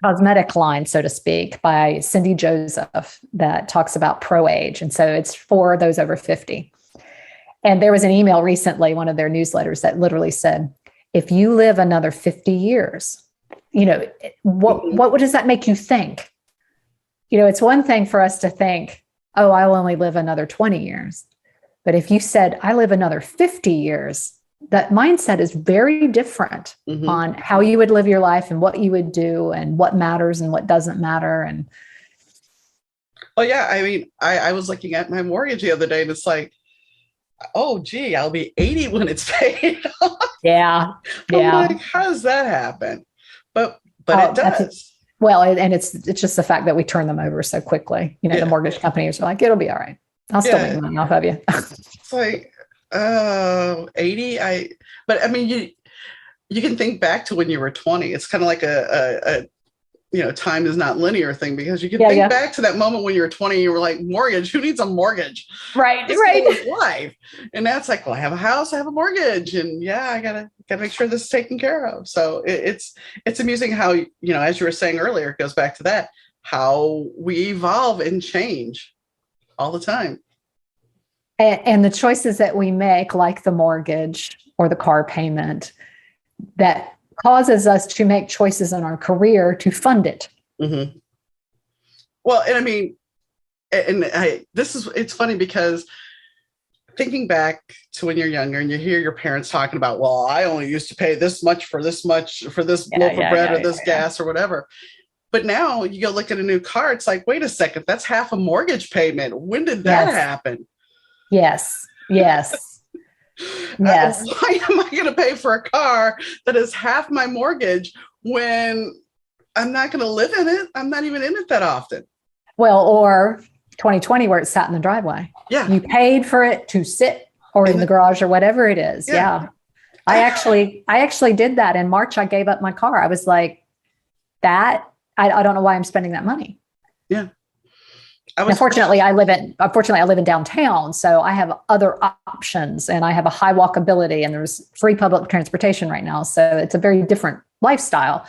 cosmetic line, so to speak, by Cindy Joseph that talks about pro-age. And so it's for those over 50. And there was an email recently, one of their newsletters, that literally said, if you live another 50 years, you know, what does that make you think? You know, it's one thing for us to think, oh, I'll only live another 20 years. But if you said, I live another 50 years, that mindset is very different on how you would live your life and what you would do and what matters and what doesn't matter. And well, yeah, I mean, I was looking at my mortgage the other day, and it's like, oh, gee, I'll be 80 when it's paid off. Yeah. I'm like, how does that happen? But it does. Well, and it's just the fact that we turn them over so quickly. You know, the mortgage companies are like, it'll be all right. I'll still make money off of you. It's like, 80. But I mean, you can think back to when you were 20. It's kind of like a you know, time is not linear thing, because you can think back to that moment when you were 20, you were like, mortgage, who needs a mortgage? Right. Life. And that's like, well, I have a house, I have a mortgage, and I gotta make sure this is taken care of. So it's amusing how, you know, as you were saying earlier, it goes back to that, how we evolve and change all the time. And the choices that we make, like the mortgage or the car payment, that causes us to make choices in our career to fund it. Mm-hmm. Well, and I mean, it's funny because thinking back to when you're younger and you hear your parents talking about, well, I only used to pay this much for this loaf of bread or this gas or whatever. But now you go look at a new car, it's like, wait a second, that's half a mortgage payment. When did that happen? Yes. Yes. Why am I going to pay for a car that is half my mortgage when I'm not going to live in it? I'm not even in it that often. Well, or 2020 where it sat in the driveway. Yeah. You paid for it to sit or in the garage or whatever it is. Yeah. I actually did that in March. I gave up my car. I was like, I don't know why I'm spending that money. Yeah. Unfortunately, I live in downtown, so I have other options, and I have a high walkability, and there's free public transportation right now. So it's a very different lifestyle.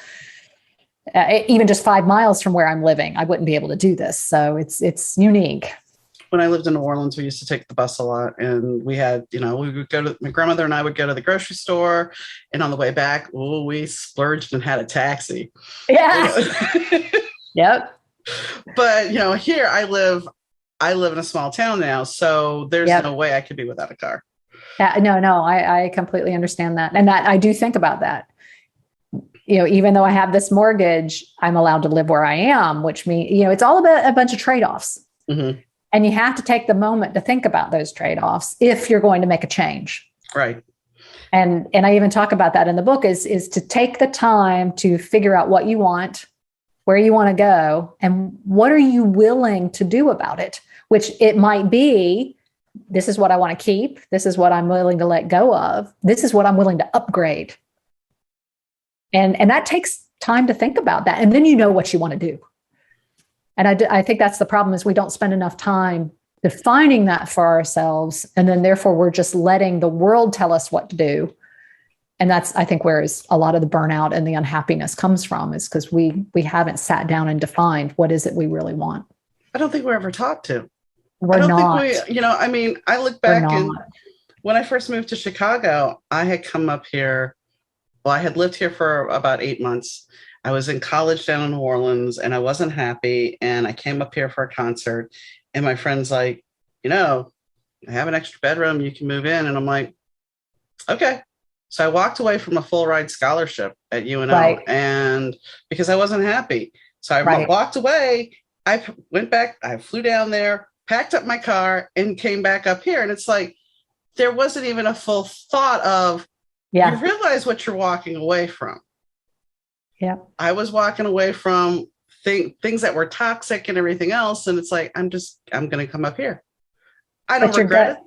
Even just 5 miles from where I'm living, I wouldn't be able to do this. So it's unique. When I lived in New Orleans, we used to take the bus a lot, and we had, you know, we would go to, my grandmother and I would go to the grocery store, and on the way back, we splurged and had a taxi. Yeah. Yep. But, you know, here I live in a small town now, so there's no way I could be without a car. No, I completely understand that. And that I do think about that. You know, even though I have this mortgage, I'm allowed to live where I am, which means, you know, it's all about a bunch of trade-offs. Mm-hmm. And you have to take the moment to think about those trade-offs if you're going to make a change. Right. And I even talk about that in the book is to take the time to figure out what you want, where you want to go, and what are you willing to do about it, which it might be This is what I want to keep. This is what I'm willing to let go of. This is what I'm willing to upgrade. And that takes time to think about that. And then you know what you want to do. And I think that's the problem, is we don't spend enough time defining that for ourselves. And then therefore we're just letting the world tell us what to do. And that's, I think, where a lot of the burnout and the unhappiness comes from, is because we haven't sat down and defined what is it we really want. I don't think we're ever taught to. We're not. Think we, I mean, I look back and when I first moved to Chicago, I had come up here. Well, I had lived here for about 8 months. I was in college down in New Orleans and I wasn't happy. And I came up here for a concert and my friend's like, I have an extra bedroom. You can move in. And I'm like, okay. So I walked away from a full ride scholarship at UNO, and because I wasn't happy. So I walked away. I went back. I flew down there, packed up my car and came back up here. And it's like, there wasn't even a full thought of, you realize what you're walking away from. Yeah. I was walking away from things that were toxic and everything else. And it's like, I'm going to come up here. I don't regret it.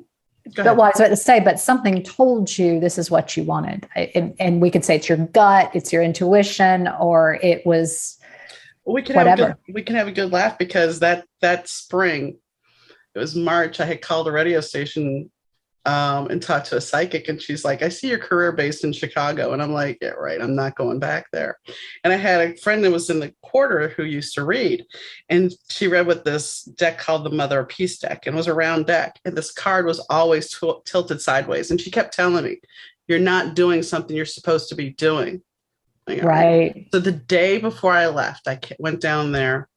But what I was about to say, but something told you this is what you wanted. And we could say it's your gut, it's your intuition, or it was whatever. We can have a good laugh because that spring, it was March, I had called a radio station and talked to a psychic, and she's like, I see your career based in Chicago. And I'm like, yeah, right. I'm not going back there. And I had a friend that was in the quarter who used to read, and she read with this deck called the Mother of Peace deck, and it was a round deck. And this card was always tilted sideways. And she kept telling me, you're not doing something you're supposed to be doing. Right. So the day before I left, I went down there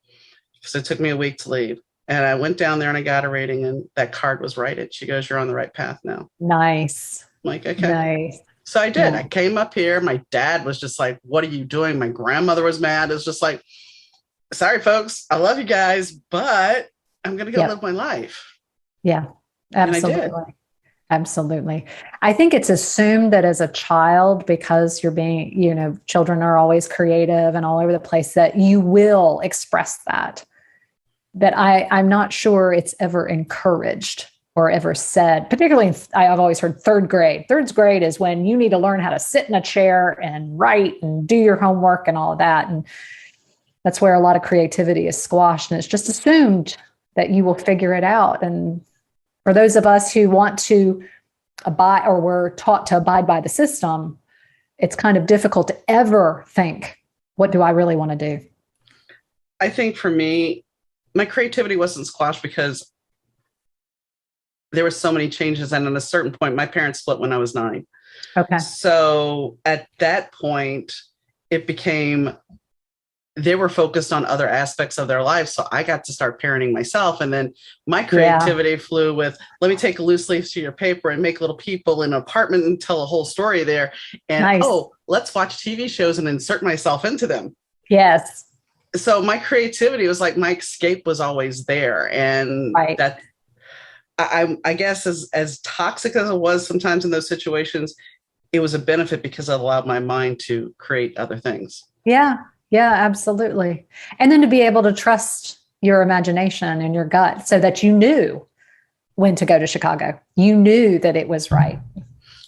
because it took me a week to leave. And I went down there and I got a reading, and that card was righted. She goes, you're on the right path now. Nice. I'm like, okay. Nice. So I did. Yeah. I came up here. My dad was just like, what are you doing? My grandmother was mad. It's just like, sorry, folks. I love you guys, but I'm going to go live my life. Yeah, absolutely. Absolutely. I think it's assumed that as a child, because you're being, children are always creative and all over the place, that you will express that. But I'm not sure it's ever encouraged or ever said, particularly I've always heard third grade. Third grade is when you need to learn how to sit in a chair and write and do your homework and all of that. And that's where a lot of creativity is squashed. And it's just assumed that you will figure it out. And for those of us who want to abide, or were taught to abide by the system, it's kind of difficult to ever think, what do I really want to do? I think for me, my creativity wasn't squashed because there were so many changes. And at a certain point, my parents split when I was 9. Okay. So at that point, it became, they were focused on other aspects of their life. So I got to start parenting myself. And then my creativity flew with, let me take a loose leaf to your paper and make little people in an apartment and tell a whole story there. And let's watch TV shows and insert myself into them. Yes. So my creativity was like, my escape was always there. And that, I guess as toxic as it was sometimes in those situations, it was a benefit because it allowed my mind to create other things. Yeah. Yeah, absolutely. And then to be able to trust your imagination and your gut so that you knew when to go to Chicago. You knew that it was right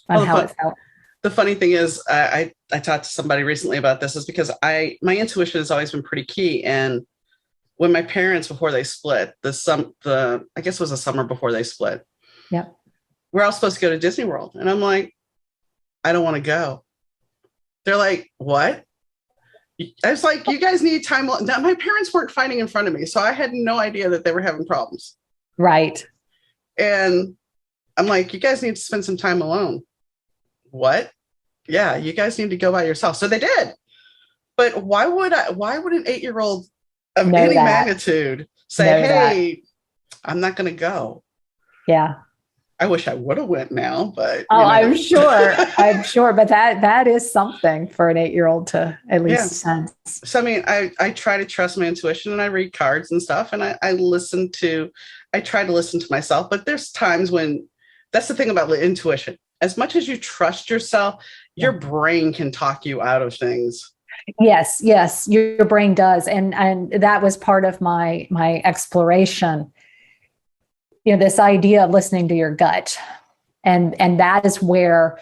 on how it felt. The funny thing is, I talked to somebody recently about this, is because my intuition has always been pretty key. And when my parents, before they split, I guess it was the summer before they split. Yeah. We're all supposed to go to Disney World. And I'm like, I don't want to go. They're like, what? I was like, you guys need time. Now, my parents weren't fighting in front of me, so I had no idea that they were having problems. Right. And I'm like, you guys need to spend some time alone. What? Yeah, you guys need to go by yourself. So they did. But why would an 8-year-old of any magnitude say, hey, I'm not going to go? Yeah. I wish I would have went now, but I'm sure. I'm sure. But that is something for an 8-year-old to at least sense. So I mean, I try to trust my intuition, and I read cards and stuff, and I try to listen to myself. But there's times when, that's the thing about intuition. As much as you trust yourself, your brain can talk you out of things. Yes, your brain does. And that was part of my exploration. this idea of listening to your gut. And that is where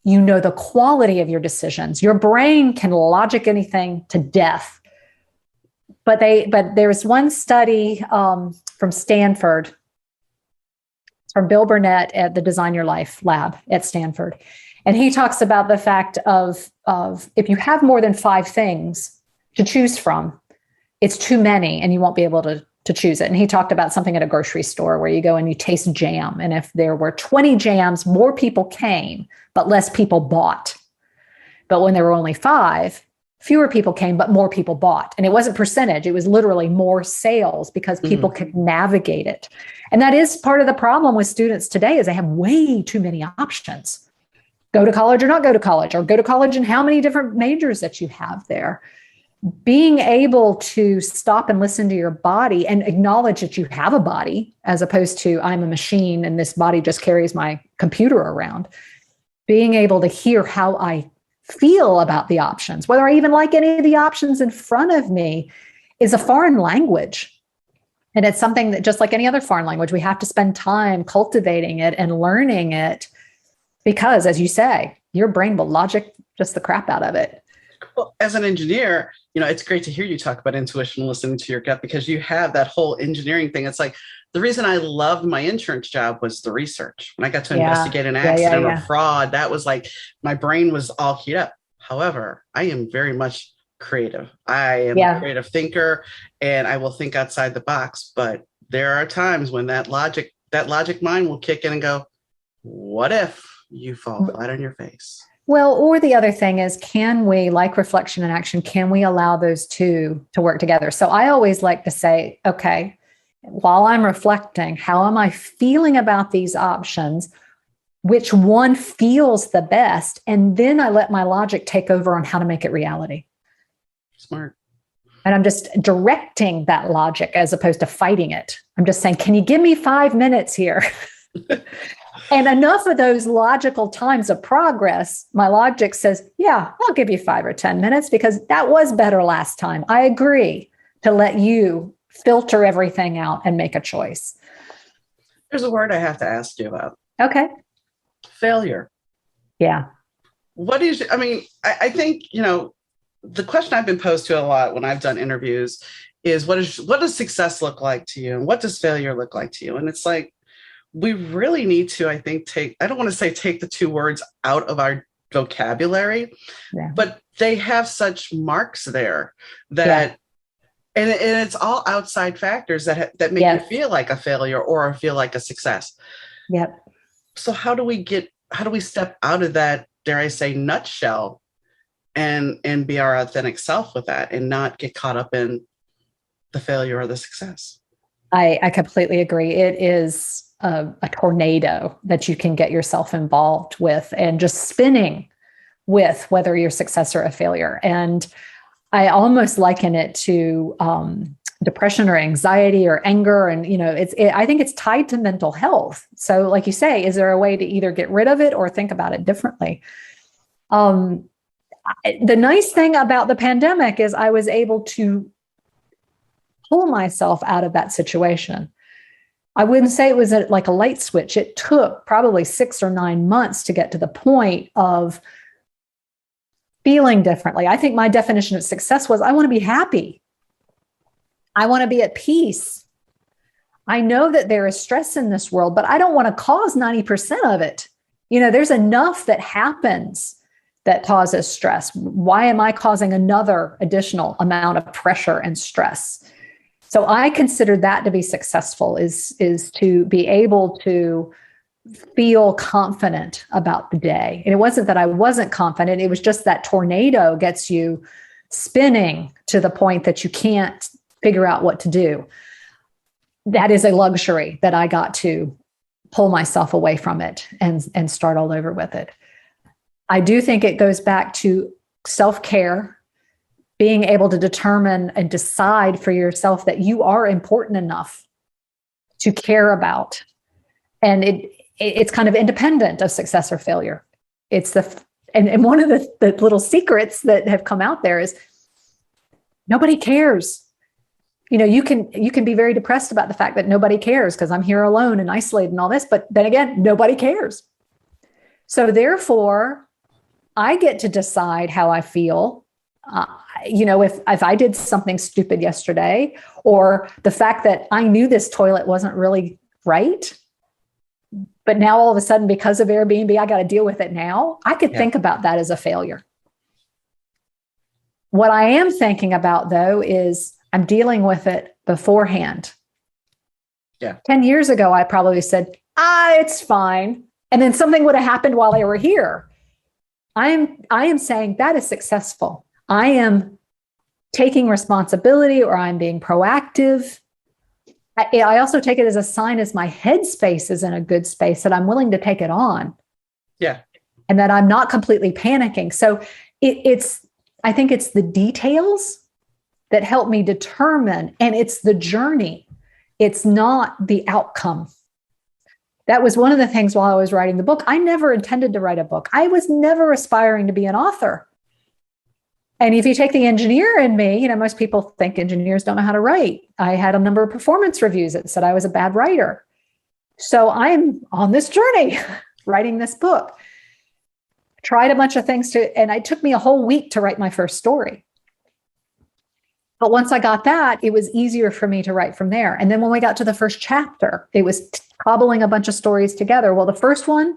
the quality of your decisions. Your brain can logic anything to death. But there's one study from Stanford, from Bill Burnett at the Design Your Life lab at Stanford. And he talks about the fact of if you have more than 5 things to choose from, it's too many and you won't be able to choose it. And he talked about something at a grocery store where you go and you taste jam. And if there were 20 jams, more people came, but less people bought. But when there were only 5, fewer people came, but more people bought. And it wasn't percentage. It was literally more sales because people could navigate it. And that is part of the problem with students today is they have way too many options. Go to college or not go to college, or go to college and how many different majors that you have there. Being able to stop and listen to your body and acknowledge that you have a body as opposed to I'm a machine and this body just carries my computer around. Being able to hear how I feel about the options, whether I even like any of the options in front of me, is a foreign language. And it's something that, just like any other foreign language, we have to spend time cultivating it and learning it because, as you say, your brain will logic just the crap out of it. Well, as an engineer, it's great to hear you talk about intuition, listening to your gut, because you have that whole engineering thing. It's like the reason I loved my insurance job was the research. When I got to investigate an accident or fraud, that was like my brain was all keyed up. However, I am very much creative. I am a creative thinker and I will think outside the box. But there are times when that logic mind will kick in and go, what if you fall flat on your face? Well, or the other thing is, can we, like reflection and action, can we allow those two to work together? So I always like to say, okay, while I'm reflecting, how am I feeling about these options? Which one feels the best? And then I let my logic take over on how to make it reality. Smart. And I'm just directing that logic as opposed to fighting it. I'm just saying, can you give me 5 minutes here? And enough of those logical times of progress, my logic says, yeah, I'll give you 5 or 10 minutes because that was better last time. I agree to let you filter everything out and make a choice. There's a word I have to ask you about. Okay. Failure. Yeah. What is, I think, the question I've been posed to a lot when I've done interviews is what does success look like to you? And what does failure look like to you? And it's like, we really need to, I think, I don't want to say take the 2 words out of our vocabulary, but they have such marks there that, and it's all outside factors that make you feel like a failure or feel like a success. Yep. So how do we step out of that, dare I say, nutshell and be our authentic self with that and not get caught up in the failure or the success? I completely agree. It is a tornado that you can get yourself involved with and just spinning with whether you're a success or a failure. And I almost liken it to depression or anxiety or anger. And, I think it's tied to mental health. So like you say, is there a way to either get rid of it or think about it differently? The nice thing about the pandemic is I was able to pull myself out of that situation. I wouldn't say it was like a light switch. It took probably 6 or 9 months to get to the point of feeling differently. I think my definition of success was I want to be happy. I want to be at peace. I know that there is stress in this world, but I don't want to cause 90% of it. There's enough that happens that causes stress. Why am I causing another additional amount of pressure and stress? So I consider that to be successful is to be able to feel confident about the day. And it wasn't that I wasn't confident. It was just that tornado gets you spinning to the point that you can't figure out what to do. That is a luxury that I got to pull myself away from it and start all over with it. I do think it goes back to self-care, being able to determine and decide for yourself that you are important enough to care about. And it's kind of independent of success or failure. It's and one of the little secrets that have come out there is nobody cares. You can be very depressed about the fact that nobody cares because I'm here alone and isolated and all this, but then again, nobody cares. So therefore, I get to decide how I feel. If I did something stupid yesterday, or the fact that I knew this toilet wasn't really right, but now all of a sudden, because of Airbnb, I got to deal with it now. I could think about that as a failure. What I am thinking about, though, is I'm dealing with it beforehand. Yeah. 10 years ago, I probably said, it's fine. And then something would have happened while they were here. I am saying that is successful. I am taking responsibility, or I'm being proactive. I also take it as a sign as my headspace is in a good space, that I'm willing to take it on. Yeah. And that I'm not completely panicking. So I think it's the details that help me determine, and it's the journey. It's not the outcome. That was one of the things while I was writing the book. I never intended to write a book. I was never aspiring to be an author. And if you take the engineer in me, most people think engineers don't know how to write. I had a number of performance reviews that said I was a bad writer. So I'm on this journey writing this book. Tried a bunch of things and it took me a whole week to write my first story. But once I got that, it was easier for me to write from there. And then when we got to the first chapter, it was cobbling a bunch of stories together. Well, the first one,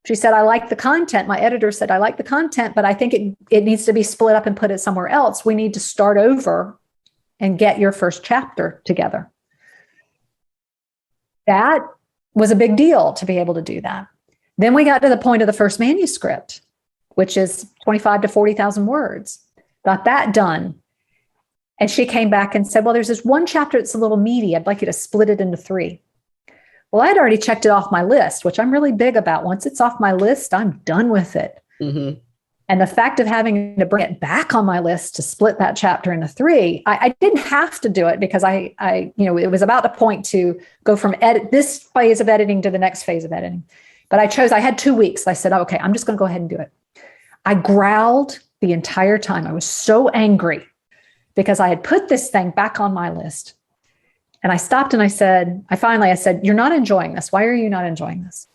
she said, I like the content. My editor said, I like the content, but I think it needs to be split up and put it somewhere else. We need to start over and get your first chapter together. That was a big deal to be able to do that. Then we got to the point of the first manuscript, which is 25 to 40,000 words. Got that done. And she came back and said, well, there's this one chapter that's a little meaty. I'd like you to split it into 3. Well, I'd already checked it off my list, which I'm really big about. Once it's off my list, I'm done with it. Mm-hmm. And the fact of having to bring it back on my list to split that chapter into 3, I didn't have to do it because it was about to point to go from this phase of editing to the next phase of editing. But I had 2 weeks. I said, okay, I'm just going to go ahead and do it. I growled the entire time. I was so angry because I had put this thing back on my list. And I stopped and I said, you're not enjoying this. Why are you not enjoying this?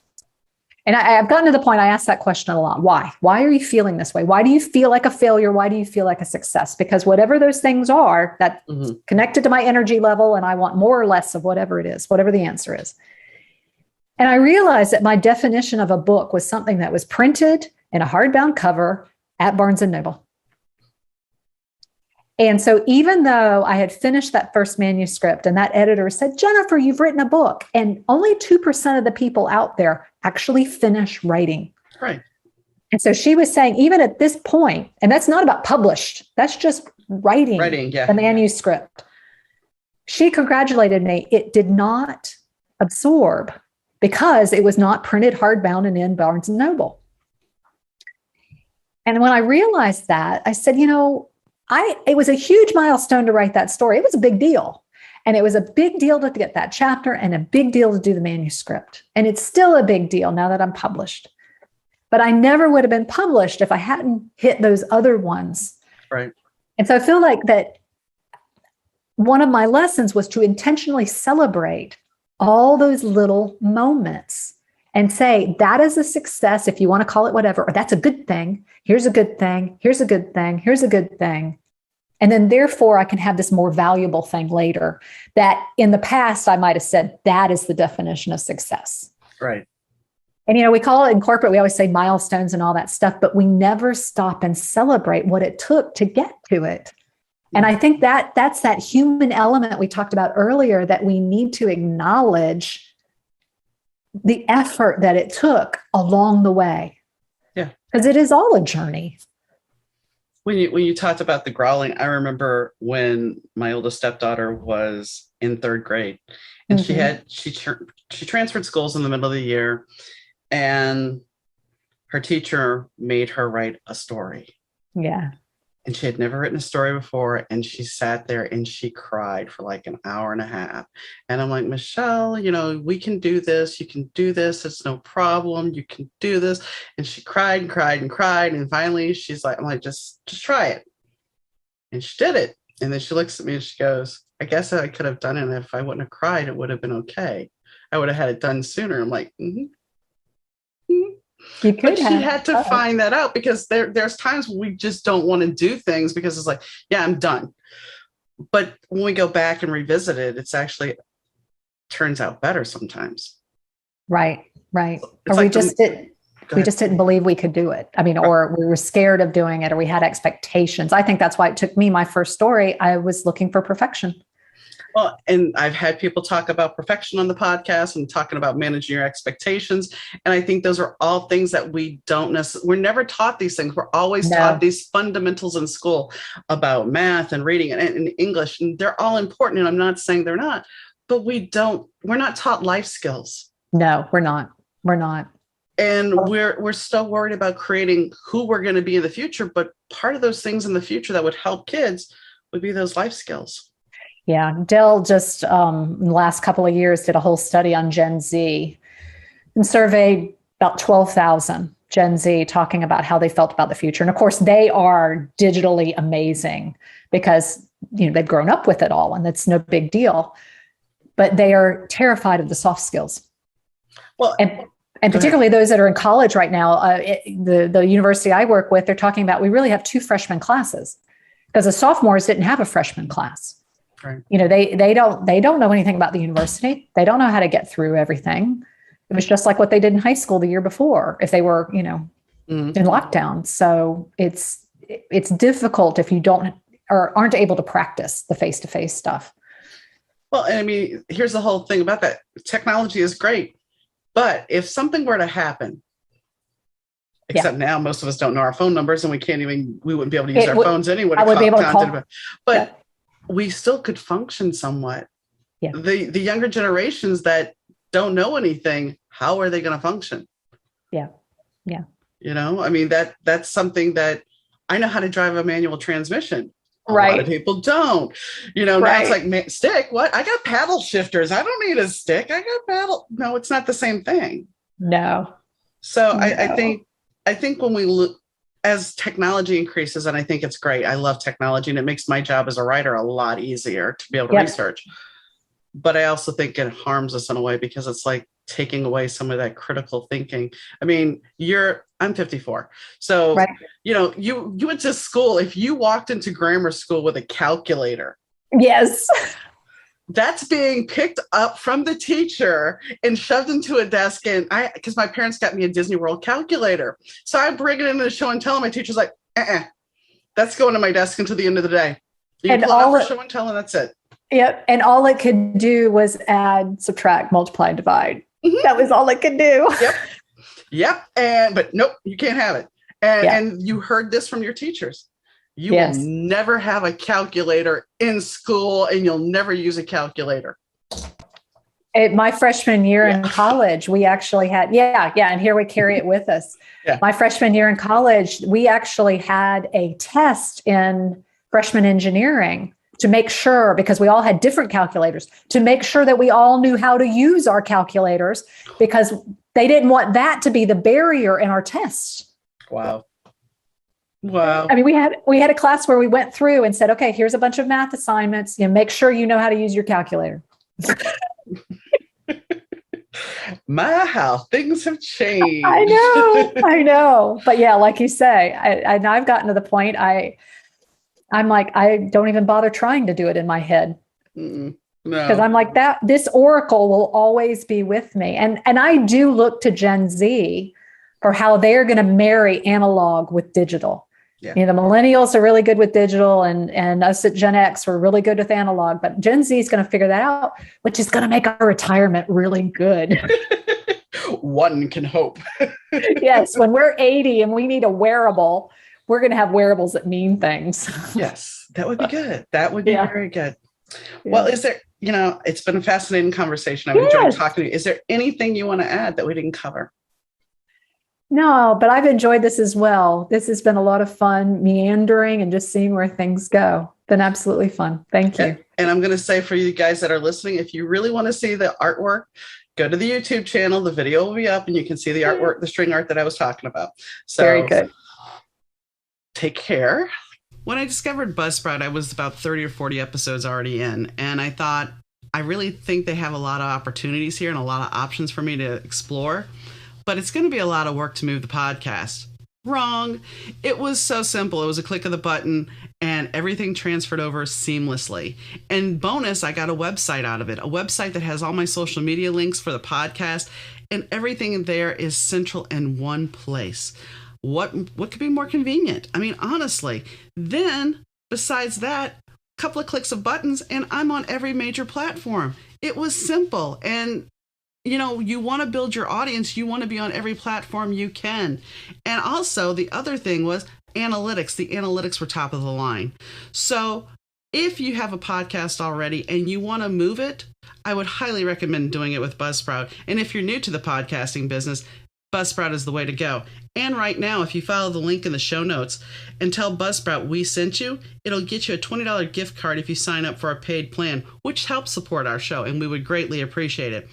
And I've gotten to the point, I ask that question a lot. Why? Why are you feeling this way? Why do you feel like a failure? Why do you feel like a success? Because whatever those things are, that's connected to my energy level, and I want more or less of whatever it is, whatever the answer is. And I realized that my definition of a book was something that was printed in a hardbound cover at Barnes & Noble. And so even though I had finished that first manuscript and that editor said, Jennifer, you've written a book, and only 2% of the people out there actually finish writing. Right. And so she was saying, even at this point, and that's not about published, that's just writing the manuscript. She congratulated me. It did not absorb because it was not printed hardbound and in Barnes & Noble. And when I realized that, I said, it was a huge milestone to write that story. It was a big deal. And it was a big deal to get that chapter and a big deal to do the manuscript. And it's still a big deal now that I'm published. But I never would have been published if I hadn't hit those other ones. Right. And so I feel like that one of my lessons was to intentionally celebrate all those little moments and say, that is a success, if you want to call it whatever, or that's a good thing. Here's a good thing. Here's a good thing. Here's a good thing. And then therefore I can have this more valuable thing later that in the past I might have said, that is the definition of success. Right. And, we call it in corporate, we always say milestones and all that stuff, but we never stop and celebrate what it took to get to it. And I think that's that human element we talked about earlier, that we need to acknowledge the effort that it took along the way. Yeah. Because it is all a journey. When you talked about the growling, I remember when my oldest stepdaughter was in 3rd grade, and she transferred schools in the middle of the year, and her teacher made her write a story. Yeah. And she had never written a story before, and she sat there and she cried for like an hour and a half. And I'm like, Michelle, we can do this. You can do this. It's no problem. You can do this. And she cried and cried and cried. And finally she's like, I'm like, just try it. And she did it. And then she looks at me and she goes, I guess I could have done it. If I wouldn't have cried, it would have been okay. I would have had it done sooner. I'm like, You could but she have. had to find that out, because there's times when we just don't want to do things because it's like, yeah, I'm done. But when we go back and revisit it, it's actually turns out better sometimes. Right. Or like we just didn't believe we could do it. I mean, or we were scared of doing it, or we had expectations. I think that's why it took me, my first story, I was looking for perfection. Well, and I've had people talk about perfection on the podcast and talking about managing your expectations. And I think those are all things that we don't necessarily, we're never taught these things. We're always taught these fundamentals in school about math and reading and English, and they're all important. And I'm not saying they're not, but we're not taught life skills. No, we're not. And we're still worried about creating who we're going to be in the future. But part of those things in the future that would help kids would be those life skills. Yeah. Dell just in the last couple of years did a whole study on Gen Z and surveyed about 12,000 Gen Z talking about how they felt about the future. And of course, they are digitally amazing because they've grown up with it all and it's no big deal. But they are terrified of the soft skills. Well, and particularly those that are in college right now, the university I work with, they're talking about we really have 2 freshman classes because the sophomores didn't have a freshman class. Right. They don't know anything about the university. They don't know how to get through everything. It was just like what they did in high school the year before, if they were, in lockdown. So it's difficult if you don't or aren't able to practice the face-to-face stuff. Well, and I mean, here's the whole thing about that. Technology is great, but if something were to happen, except now most of us don't know our phone numbers and we wouldn't be able to use our phones anyway. I would be able to call. But we still could function somewhat. Yeah. The younger generations that don't know anything, how are they going to function? Yeah. I mean, that's something that I know how to drive a manual transmission. A lot of people don't. Now it's like, stick, what? I got paddle shifters. I don't need a stick. I got paddle. No, it's not the same thing. No. So no. I think when we look, as technology increases, and I think it's great. I love technology and it makes my job as a writer a lot easier to be able to research. But I also think it harms us in a way because it's like taking away some of that critical thinking. I mean, I'm 54. So, you went to school. If you walked into grammar school with a calculator. Yes. That's being picked up from the teacher and shoved into a desk. And because my parents got me a Disney World calculator. So I bring it into the show and tell, and my teacher's like, that's going to my desk until the end of the day. You can pull it out for show and tell, and that's it. Yep. And all it could do was add, subtract, multiply, divide. Mm-hmm. That was all it could do. Yep. But nope, you can't have it. And you heard this from your teachers. You will never have a calculator in school and you'll never use a calculator. My freshman year in college, we actually had, and here we carry it with us. My freshman year in college, we actually had a test in freshman engineering to make sure, because we all had different calculators, to make sure that we all knew how to use our calculators because they didn't want that to be the barrier in our test. Wow. I mean, we had a class where we went through and said, okay, here's a bunch of math assignments. Make sure you know how to use your calculator. How things have changed. I know. But like you say, I've gotten to the point I'm like, I don't even bother trying to do it in my head. No. Because I'm like this oracle will always be with me. And I do look to Gen Z for how they're going to marry analog with digital. The millennials are really good with digital and us at Gen X, we're really good with analog, but Gen Z is going to figure that out, which is going to make our retirement really good. One can hope. Yes. When we're 80 and we need a wearable, we're going to have wearables that mean things. Yes, that would be good. That would be very good. Well, is there, it's been a fascinating conversation. I've enjoyed talking to you. Is there anything you want to add that we didn't cover? No, but I've enjoyed this as well. This has been a lot of fun, meandering and just seeing where things go. Been absolutely fun. Thank you. And I'm going to say for you guys that are listening, if you really want to see the artwork, go to the YouTube channel. The video will be up and you can see the artwork, the string art that I was talking about. So very good. Take care. When I discovered Buzzsprout, I was about 30 or 40 episodes already in, and I thought, I really think they have a lot of opportunities here and a lot of options for me to explore, but it's going to be a lot of work to move the podcast. Wrong. It was so simple. It was a click of the button and everything transferred over seamlessly. And bonus, I got a website out of it, a website that has all my social media links for the podcast, and everything in there is central in one place. What could be more convenient? I mean, honestly. Then, besides that, a couple of clicks of buttons, and I'm on every major platform. It was simple. And, you know, you want to build your audience. You want to be on every platform you can. And also, the other thing was analytics. The analytics were top of the line. So if you have a podcast already and you want to move it, I would highly recommend doing it with Buzzsprout. And if you're new to the podcasting business, Buzzsprout is the way to go. And right now, if you follow the link in the show notes and tell Buzzsprout we sent you, it'll get you a $20 gift card if you sign up for a paid plan, which helps support our show, and we would greatly appreciate it.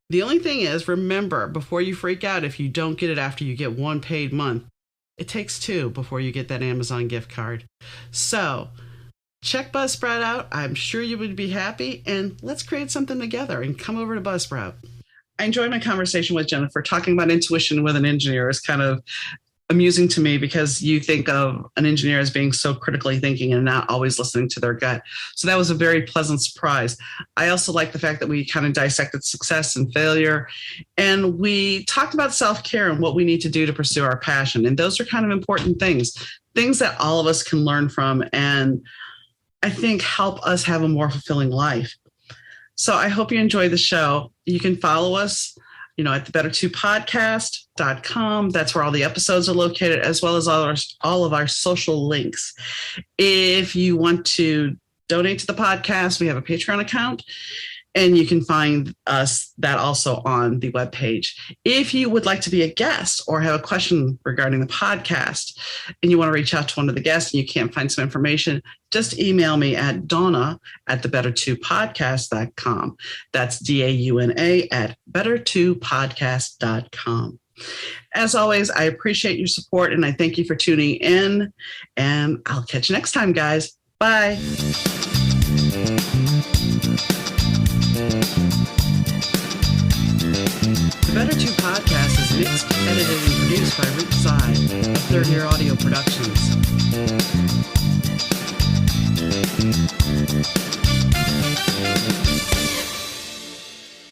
The only thing is, remember, before you freak out if you don't get it after you get one paid month, it takes 2 before you get that Amazon gift card. So check Buzzsprout out. I'm sure you would be happy, and let's create something together and come over to Buzzsprout. I enjoyed my conversation with Jennifer. Talking about intuition with an engineer is kind of amusing to me because you think of an engineer as being so critically thinking and not always listening to their gut. So that was a very pleasant surprise. I also like the fact that we kind of dissected success and failure, and we talked about self-care and what we need to do to pursue our passion. And those are kind of important things that all of us can learn from and I think help us have a more fulfilling life. So I hope you enjoy the show. You can follow us, at the better2podcast.com. That's where all the episodes are located, as well as all of our social links. If you want to donate to the podcast, we have a Patreon account, and you can find us that also on the webpage. If you would like to be a guest or have a question regarding the podcast and you want to reach out to one of the guests and you can't find some information, just email me at Dauna@the better2podcast.com. That's DAUNA at better2podcast.com. As always, I appreciate your support and I thank you for tuning in, and I'll catch you next time, guys. Bye. The Better 2 Podcast is mixed, edited, and produced by Rich Side of Third Year Audio Productions.